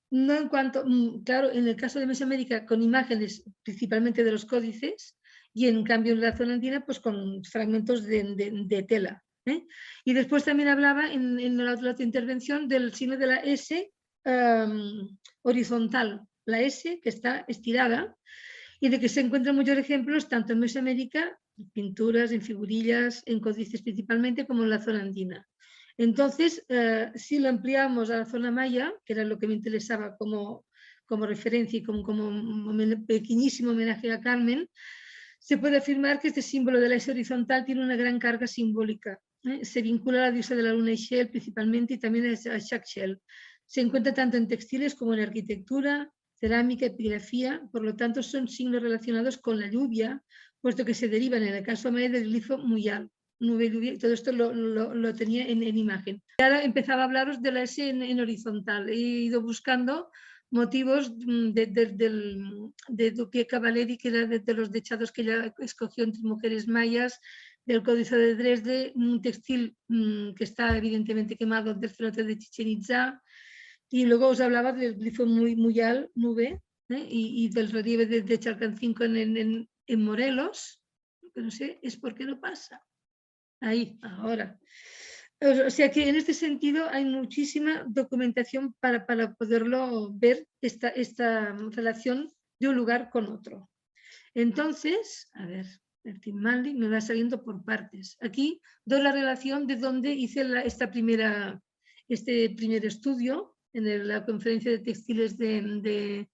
No en cuanto, claro, en el caso de Mesoamérica con imágenes principalmente de los códices y en cambio en la zona andina pues con fragmentos de tela. Y después también hablaba en la otra intervención del signo de la S horizontal, la S que está estirada y de que se encuentran muchos ejemplos tanto en Mesoamérica, en pinturas, en figurillas, en códices principalmente como en la zona andina. Entonces, si lo ampliamos a la zona maya, que era lo que me interesaba como referencia y como un pequeñísimo homenaje a Carmen, se puede afirmar que este símbolo de la S horizontal tiene una gran carga simbólica. Se vincula a la diosa de la luna Ixchel principalmente y también a Xaxchel. Se encuentra tanto en textiles como en arquitectura, cerámica, epigrafía, por lo tanto son signos relacionados con la lluvia, puesto que se derivan en el caso maya del glifo muyal. Nube, lluvia, y todo esto lo tenía en imagen. Y ahora empezaba a hablaros de la S en horizontal. He ido buscando motivos de Duque Cavaleri, que era de los dechados que ella escogió entre mujeres mayas, del Códice de Dresde, un textil que está evidentemente quemado del cenote de Chichén Itzá, y luego os hablaba del glifo muyal, nube, y del relieve de Chalcancinco en Morelos, que no sé, es por qué no pasa. Ahí, ahora. O sea que en este sentido hay muchísima documentación para poderlo ver esta relación de un lugar con otro. Entonces, a ver, el Team Manly me va saliendo por partes. Aquí doy la relación de donde hice este primer estudio en la conferencia de textiles de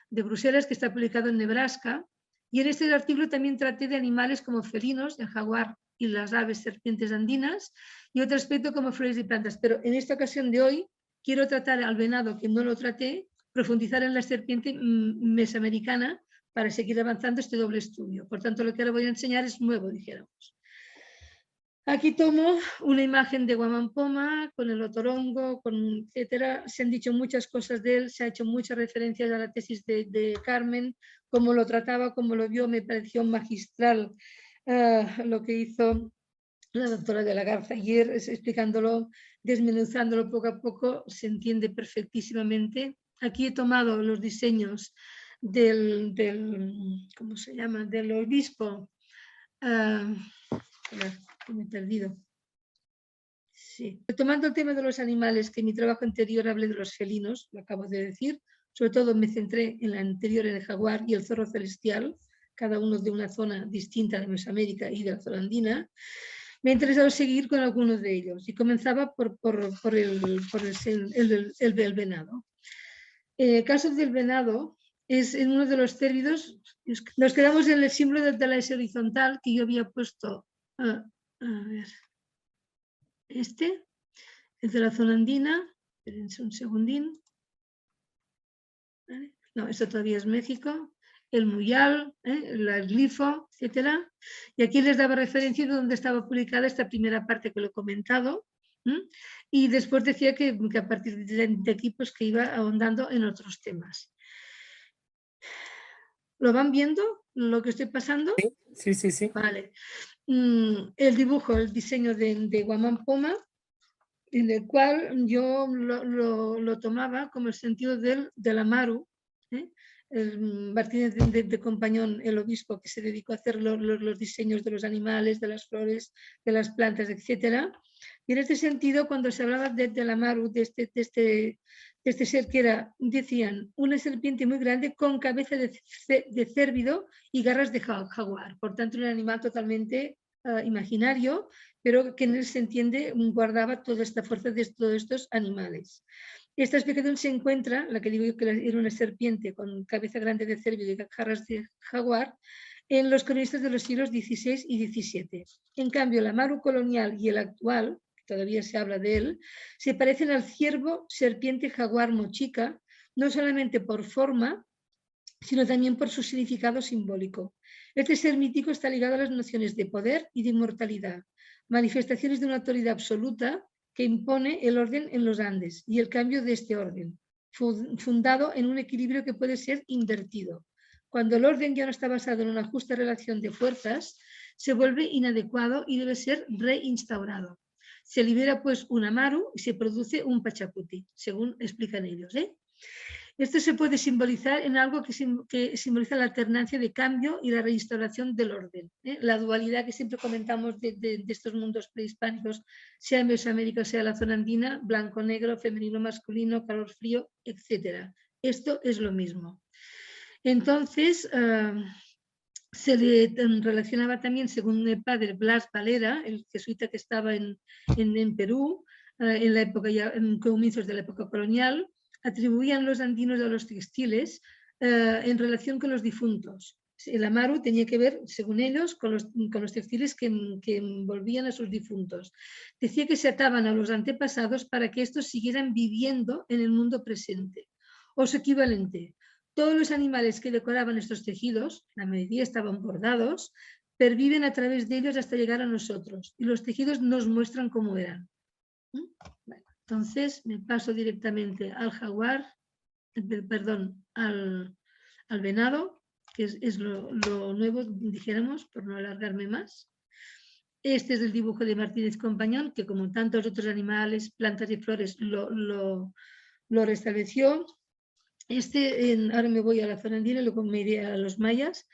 Bruselas, que está publicado en Nebraska. Y en este artículo también traté de animales como felinos, el jaguar y las aves serpientes andinas, y otro aspecto como flores y plantas. Pero en esta ocasión de hoy quiero tratar al venado, que no lo traté, profundizar en la serpiente mesoamericana para seguir avanzando este doble estudio. Por tanto, lo que ahora voy a enseñar es nuevo, dijéramos. Aquí tomo una imagen de Guamampoma con el otorongo, etcétera. Se han dicho muchas cosas de él, se ha hecho muchas referencias a la tesis de Carmen, cómo lo trataba, cómo lo vio, me pareció magistral lo que hizo la doctora de la Garza ayer, explicándolo, desmenuzándolo poco a poco, se entiende perfectísimamente. Aquí he tomado los diseños ¿cómo se llama?, del obispo. Me he perdido. Sí. Tomando el tema de los animales, que en mi trabajo anterior hablé de los felinos, lo acabo de decir, Sobre todo me centré en la anterior, en el jaguar y el zorro celestial, cada uno de una zona distinta de Mesoamérica y de la zona andina. Me ha interesado seguir con algunos de ellos y comenzaba por el venado. En el caso del venado, es en uno de los cérvidos, nos quedamos en el símbolo de la S horizontal que yo había puesto, a ver, este, es de la zona andina, espérense un segundín, ¿vale? No, esto todavía es México, el muyal, el glifo, etcétera. Y aquí les daba referencia de dónde estaba publicada esta primera parte que lo he comentado. Y después decía que a partir de aquí pues que iba ahondando en otros temas. ¿Lo van viendo lo que estoy pasando? Sí, sí, sí. Vale. El dibujo, el diseño de Guamán Poma, en el cual yo lo tomaba como el sentido del Amaru, Martínez de Compañón, el obispo que se dedicó a hacer los diseños de los animales, de las flores, de las plantas, etc. Y en este sentido, cuando se hablaba del Amaru, de este ser que era, decían, una serpiente muy grande con cabeza de cérvido y garras de jaguar. Por tanto, un animal totalmente imaginario, pero que en él se entiende guardaba toda esta fuerza de todos estos animales. Esta explicación se encuentra, la que digo yo que era una serpiente con cabeza grande de cérvido y garras de jaguar, en los cronistas de los siglos XVI y XVII. En cambio, el Amaru colonial y el actual, todavía se habla de él, se parecen al ciervo, serpiente, jaguar, mochica, no solamente por forma, sino también por su significado simbólico. Este ser mítico está ligado a las nociones de poder y de inmortalidad, manifestaciones de una autoridad absoluta que impone el orden en los Andes y el cambio de este orden, fundado en un equilibrio que puede ser invertido. Cuando el orden ya no está basado en una justa relación de fuerzas, se vuelve inadecuado y debe ser reinstaurado. Se libera pues un Amaru y se produce un Pachacuti, según explican ellos. Esto se puede simbolizar en algo que simboliza la alternancia de cambio y la reinstauración del orden. La dualidad que siempre comentamos de estos mundos prehispánicos, sea en Mesoamérica, sea la zona andina, blanco-negro, femenino-masculino, calor-frío, etc. Esto es lo mismo. Entonces, se le relacionaba también, según el padre Blas Valera, el jesuita que estaba en Perú, en la época ya, en comienzos de la época colonial, atribuían los andinos a los textiles en relación con los difuntos. El Amaru tenía que ver, según ellos, con los textiles que envolvían a sus difuntos. Decía que se ataban a los antepasados para que estos siguieran viviendo en el mundo presente. O su equivalente, todos los animales que decoraban estos tejidos, la mayoría estaban bordados, perviven a través de ellos hasta llegar a nosotros y los tejidos nos muestran cómo eran. Bueno, entonces me paso directamente al jaguar, perdón, al venado, que es lo nuevo, dijéramos, por no alargarme más. Este es el dibujo de Martínez Compañón, que como tantos otros animales, plantas y flores lo restableció. Ahora me voy a la zona andina y luego me iré a los mayas.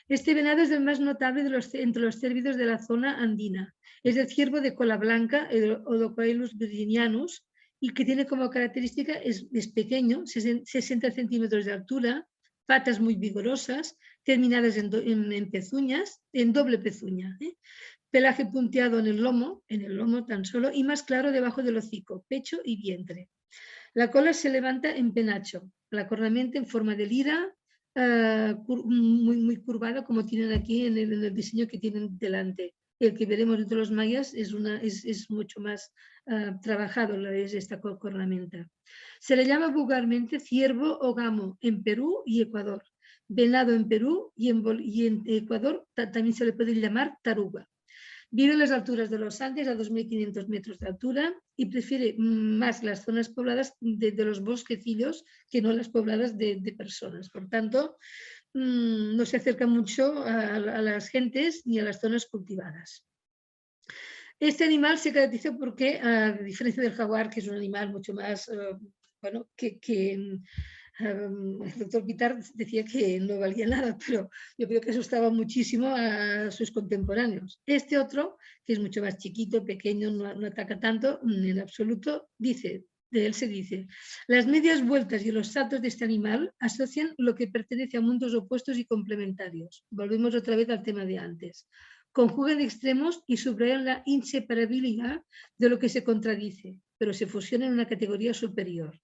Este venado es el más notable entre los cérvidos de la zona andina. Es el ciervo de cola blanca, el Odocoelus virginianus, y que tiene como característica, es pequeño, 60 centímetros de altura, patas muy vigorosas, terminadas en pezuñas, en doble pezuña. Pelaje punteado en el lomo tan solo, y más claro debajo del hocico, pecho y vientre. La cola se levanta en penacho, la cornamenta en forma de lira, muy curvada, como tienen aquí en el diseño que tienen delante. El que veremos entre los mayas es mucho más trabajado, es esta cornamenta. Se le llama vulgarmente ciervo o gamo en Perú y Ecuador. Venado en Perú y en Ecuador también se le puede llamar taruga. Vive en las alturas de los Andes a 2.500 metros de altura y prefiere más las zonas pobladas de los bosquecillos que no las pobladas de personas. Por tanto, no se acerca mucho a las gentes ni a las zonas cultivadas. Este animal se caracteriza porque, a diferencia del jaguar, que es un animal mucho más, bueno, el doctor Guitart decía que no valía nada, pero yo creo que asustaba muchísimo a sus contemporáneos. Este otro, que es mucho más chiquito, pequeño, no ataca tanto, en absoluto, dice de él se dice: las medias vueltas y los saltos de este animal asocian lo que pertenece a mundos opuestos y complementarios. Volvemos otra vez al tema de antes. Conjugan extremos y subrayan la inseparabilidad de lo que se contradice, pero se fusionan en una categoría superior.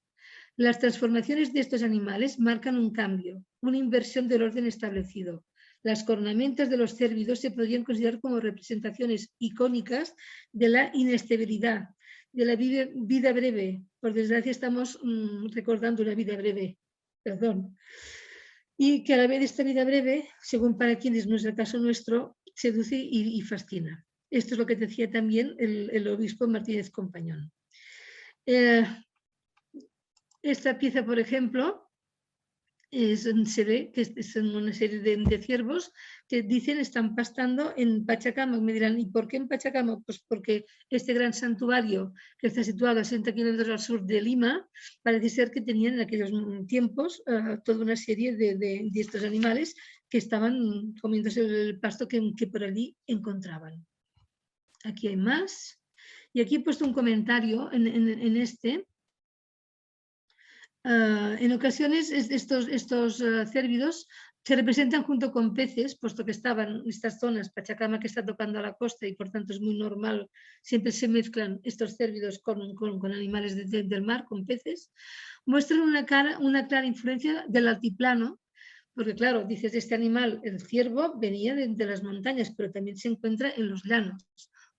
Las transformaciones de estos animales marcan un cambio, una inversión del orden establecido. Las cornamentas de los cérvidos se podrían considerar como representaciones icónicas de la inestabilidad, de la vida breve. Por desgracia estamos recordando una vida breve, perdón. Y que a la vez esta vida breve, según para quienes no es el caso nuestro, seduce y fascina. Esto es lo que decía también el obispo Martínez Compañón. Esta pieza, por ejemplo, se ve que son una serie de ciervos que dicen están pastando en Pachacama. Me dirán, ¿y por qué en Pachacama? Pues porque este gran santuario que está situado a 60 kilómetros al sur de Lima, parece ser que tenían en aquellos tiempos toda una serie de estos animales que estaban comiéndose el pasto que por allí encontraban. Aquí hay más. Y aquí he puesto un comentario en este. En ocasiones estos cérvidos se representan junto con peces, puesto que estaban en estas zonas, Pachacama que está tocando a la costa y por tanto es muy normal, siempre se mezclan estos cérvidos con animales del mar, con peces, muestran una clara influencia del altiplano, porque claro, dices, este animal, el ciervo, venía de las montañas, pero también se encuentra en los llanos,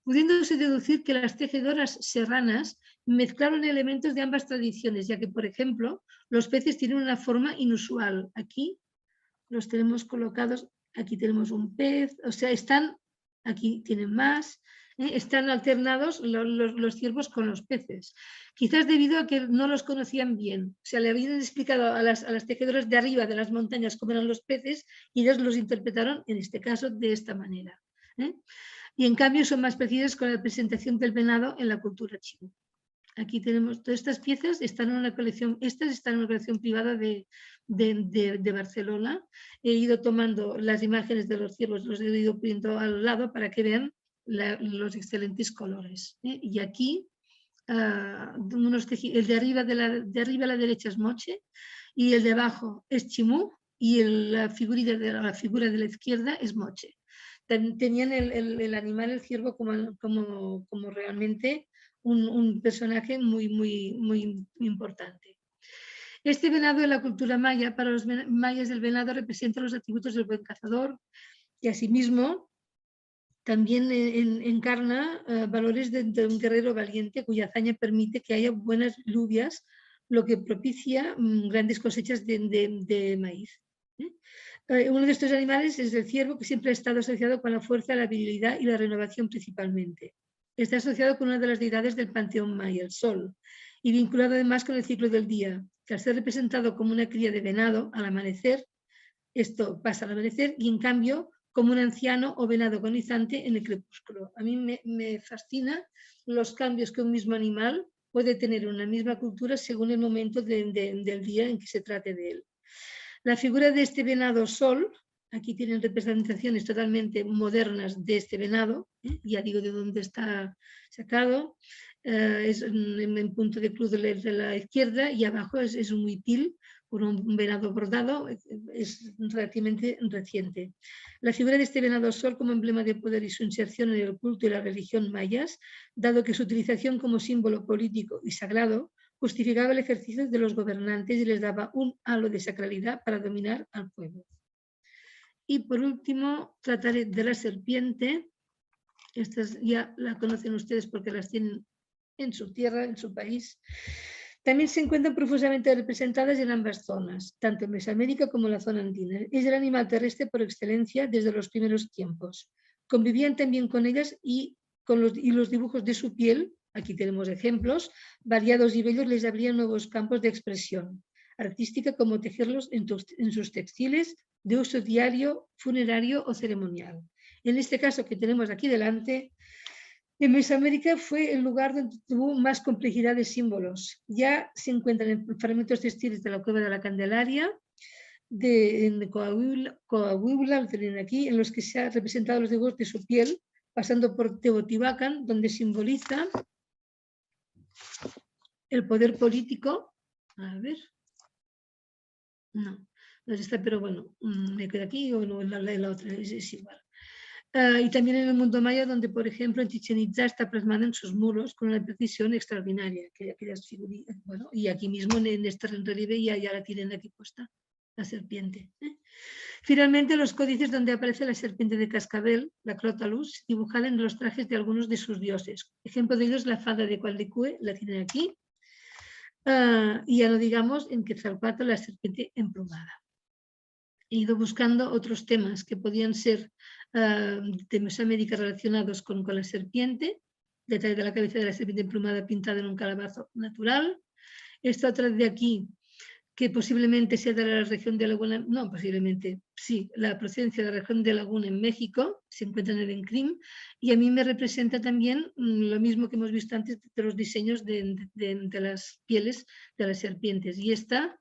pudiéndose deducir que las tejedoras serranas mezclaron elementos de ambas tradiciones, ya que, por ejemplo, los peces tienen una forma inusual. Aquí los tenemos colocados, aquí tenemos un pez, o sea, aquí tienen más, están alternados los ciervos con los peces. Quizás debido a que no los conocían bien, o sea, le habían explicado a las tejedoras de arriba de las montañas cómo eran los peces y ellos los interpretaron, en este caso, de esta manera. Y en cambio son más precisas con la presentación del venado en la cultura china. Aquí tenemos todas estas piezas, están en una colección, estas están en una colección privada de Barcelona. He ido tomando las imágenes de los ciervos, los he ido poniendo al lado para que vean los excelentes colores. Y aquí el de arriba a la derecha es moche y el de abajo es chimú y la figura de la izquierda es moche. Tenían el animal, el ciervo, como realmente un personaje muy importante. Este venado en la cultura maya, para los mayas el venado representa los atributos del buen cazador y asimismo también encarna valores de un guerrero valiente cuya hazaña permite que haya buenas lluvias, lo que propicia grandes cosechas de maíz. Uno de estos animales es el ciervo, que siempre ha estado asociado con la fuerza, la virilidad y la renovación principalmente. Está asociado con una de las deidades del panteón maya, el sol, y vinculado además con el ciclo del día, que al ser representado como una cría de venado al amanecer, esto pasa al amanecer, y en cambio como un anciano o venado agonizante en el crepúsculo. A mí me fascina los cambios que un mismo animal puede tener en una misma cultura según el momento del día en que se trate de él. La figura de este venado sol, aquí tienen representaciones totalmente modernas de este venado, ya digo de dónde está sacado, es en punto de cruz de la izquierda y abajo es un huipil con un venado bordado, es relativamente reciente. La figura de este venado sol como emblema de poder y su inserción en el culto y la religión mayas, dado que su utilización como símbolo político y sagrado justificaba el ejercicio de los gobernantes y les daba un halo de sacralidad para dominar al pueblo. Y por último, trataré de la serpiente. Estas ya la conocen ustedes porque las tienen en su tierra, en su país. También se encuentran profusamente representadas en ambas zonas, tanto en Mesoamérica como en la zona andina. Es el animal terrestre por excelencia desde los primeros tiempos. Convivían también con ellas y los dibujos de su piel, aquí tenemos ejemplos, variados y bellos, les abrían nuevos campos de expresión artística, como tejerlos en sus textiles de uso diario, funerario o ceremonial. En este caso que tenemos aquí delante, en Mesoamérica fue el lugar donde tuvo más complejidad de símbolos. Ya se encuentran en fragmentos textiles de la Cueva de la Candelaria, en Coahuila, lo tienen aquí, en los que se han representado los dibujos de su piel, pasando por Teotihuacán, donde simboliza el poder político, a ver, no está, pero bueno, me queda aquí o no, la otra es igual. Y también en el mundo maya, donde, por ejemplo, en Chichén Itzá está plasmada en sus muros con una precisión extraordinaria. Aquellas figurillas, bueno, y aquí mismo en este relieve ya la tienen aquí puesta, la serpiente. Finalmente, los códices donde aparece la serpiente de cascabel, la Crotalus, dibujada en los trajes de algunos de sus dioses. Ejemplo de ello es la fada de Coatlicue, la tienen aquí. Y ya no digamos en Quetzalcóatl, la serpiente emplumada. He ido buscando otros temas que podían ser de Mesoamérica relacionados con la serpiente, detalle de la cabeza de la serpiente emplumada pintada en un calabazo natural. Esta otra de aquí, que posiblemente sea de la región de Laguna, no, posiblemente, sí, la procedencia de la región de Laguna en México, se encuentra en el Encrim, y a mí me representa también lo mismo que hemos visto antes de los diseños de las pieles de las serpientes. Y esta,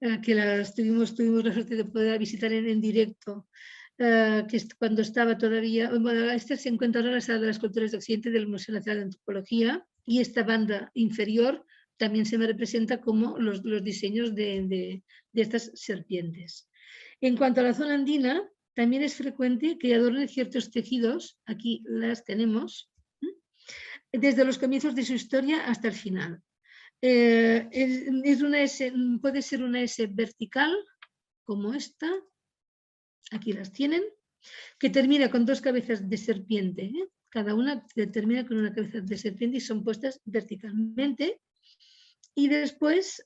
que tuvimos la suerte de poder visitar en directo, que es cuando estaba todavía, bueno, esta se encuentra ahora en la Sala de las Culturas de Occidente del Museo Nacional de Antropología, y esta banda inferior también se me representa como los diseños de estas serpientes. En cuanto a la zona andina, también es frecuente que adornen ciertos tejidos, aquí las tenemos, desde los comienzos de su historia hasta el final. Es una S, puede ser una S vertical, como esta, aquí las tienen, que termina con dos cabezas de serpiente, cada una termina con una cabeza de serpiente y son puestas verticalmente. Y después,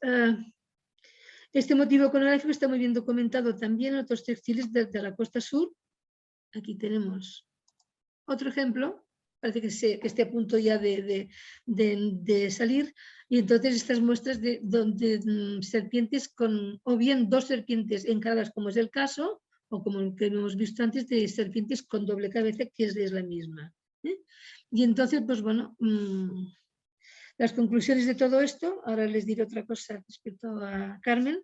este motivo iconográfico está muy bien documentado también en otros textiles de la costa sur. Aquí tenemos otro ejemplo, parece que esté a punto ya de salir, y entonces estas muestras de serpientes con, o bien dos serpientes encaradas, como es el caso, o como el que hemos visto antes, de serpientes con doble cabeza, que es la misma. Y entonces, pues bueno, las conclusiones de todo esto, ahora les diré otra cosa respecto a Carmen.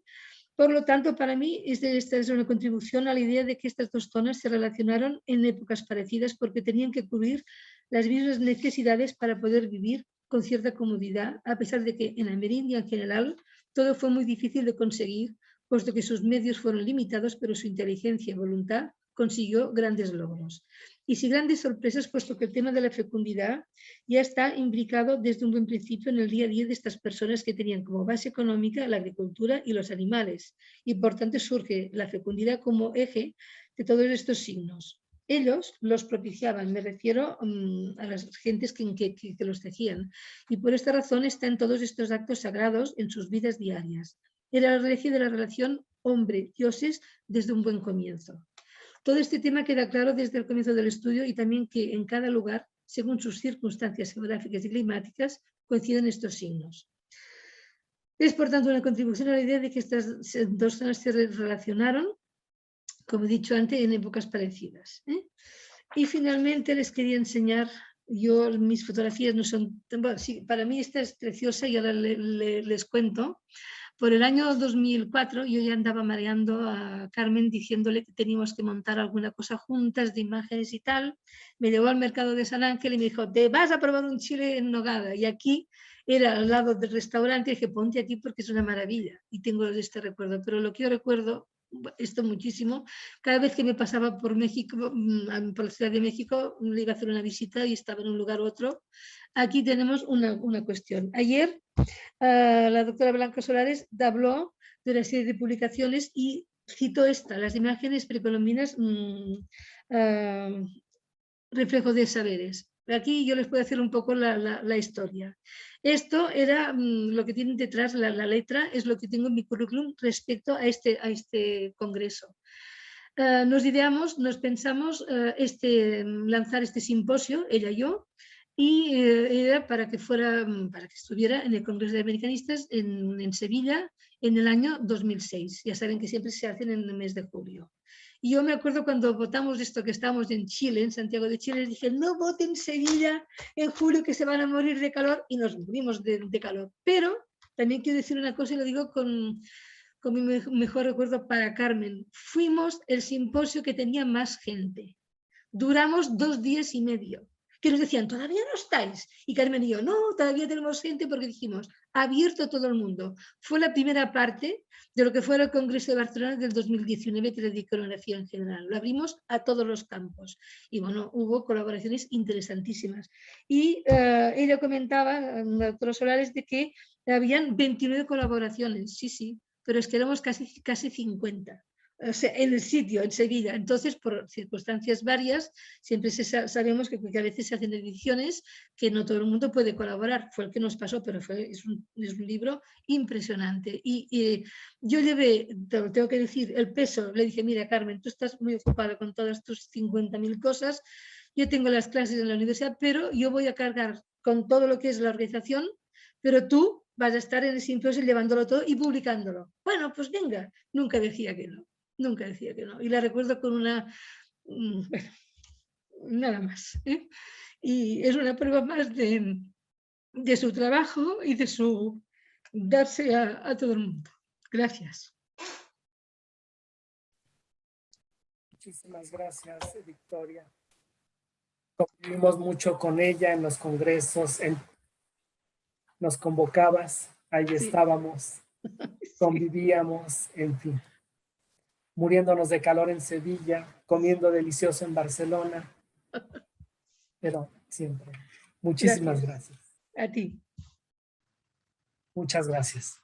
Por lo tanto, para mí, esta es una contribución a la idea de que estas dos zonas se relacionaron en épocas parecidas porque tenían que cubrir las mismas necesidades para poder vivir con cierta comodidad, a pesar de que en Amerindia en general todo fue muy difícil de conseguir, puesto que sus medios fueron limitados, pero su inteligencia y voluntad consiguió grandes logros. Y sí, grandes sorpresas, puesto que el tema de la fecundidad ya está imbricado desde un buen principio en el día a día de estas personas que tenían como base económica la agricultura y los animales. Y por tanto surge la fecundidad como eje de todos estos signos. Ellos los propiciaban, me refiero a las gentes que los tejían. Y por esta razón están todos estos actos sagrados en sus vidas diarias. Era el eje de la relación hombre-dioses desde un buen comienzo. Todo este tema queda claro desde el comienzo del estudio y también que en cada lugar, según sus circunstancias geográficas y climáticas, coinciden estos signos. Es, por tanto, una contribución a la idea de que estas dos zonas se relacionaron, como he dicho antes, en épocas parecidas. Y finalmente les quería enseñar, mis fotografías no son, bueno, sí, para mí esta es preciosa y ahora les cuento. Por el año 2004 yo ya andaba mareando a Carmen diciéndole que teníamos que montar alguna cosa juntas de imágenes y tal. Me llevó al mercado de San Ángel y me dijo, te vas a probar un chile en nogada. Y aquí era al lado del restaurante y dije, ponte aquí porque es una maravilla. Y tengo este recuerdo. Pero lo que yo recuerdo, esto muchísimo, cada vez que me pasaba por México, por la Ciudad de México, le iba a hacer una visita y estaba en un lugar u otro. Aquí tenemos una cuestión. Ayer la doctora Blanca Solares habló de una serie de publicaciones y citó las imágenes precolombinas, reflejo de saberes. Aquí yo les puedo hacer un poco la historia. Esto era lo que tienen detrás, la letra, es lo que tengo en mi currículum respecto a este congreso. Nos pensamos lanzar este simposio, ella y yo, y era para que estuviera en el Congreso de Americanistas en Sevilla en el año 2006. Ya saben que siempre se hacen en el mes de julio. Y yo me acuerdo cuando votamos esto, que estábamos en Chile, en Santiago de Chile, les dije, no voten Sevilla en julio que se van a morir de calor, y nos morimos de calor. Pero también quiero decir una cosa y lo digo con mi mejor recuerdo para Carmen. Fuimos el simposio que tenía más gente. Duramos 2 días y medio. que nos decían, todavía no estáis. Y Carmen y yo, no, todavía tenemos gente porque dijimos, abierto a todo el mundo. Fue la primera parte de lo que fue el Congreso de Barcelona del 2019 que dedicó a la nación general. Lo abrimos a todos los campos. Y bueno, hubo colaboraciones interesantísimas. Y ella comentaba, la doctora Solares, de que habían 29 colaboraciones. Sí, sí, pero es que éramos casi 50. O sea, en el sitio, en Sevilla. Entonces, por circunstancias varias, siempre sabemos que a veces se hacen ediciones que no todo el mundo puede colaborar. Fue el que nos pasó, pero es un libro impresionante. Y yo llevé, te lo tengo que decir, el peso. Le dije, mira, Carmen, tú estás muy ocupada con todas tus 50.000 cosas. Yo tengo las clases en la universidad, pero yo voy a cargar con todo lo que es la organización, pero tú vas a estar en el simposio llevándolo todo y publicándolo. Bueno, pues venga, nunca decía que no. Nunca decía que no. Y la recuerdo con una... Bueno, nada más. ¿eh? Y es una prueba más de su trabajo y de su darse a todo el mundo. Gracias. Muchísimas gracias, Victoria. Convivimos mucho con ella en los congresos, nos convocabas, ahí estábamos, convivíamos, en fin. Muriéndonos de calor en Sevilla, comiendo delicioso en Barcelona, pero siempre. Muchísimas gracias. A ti. Muchas gracias.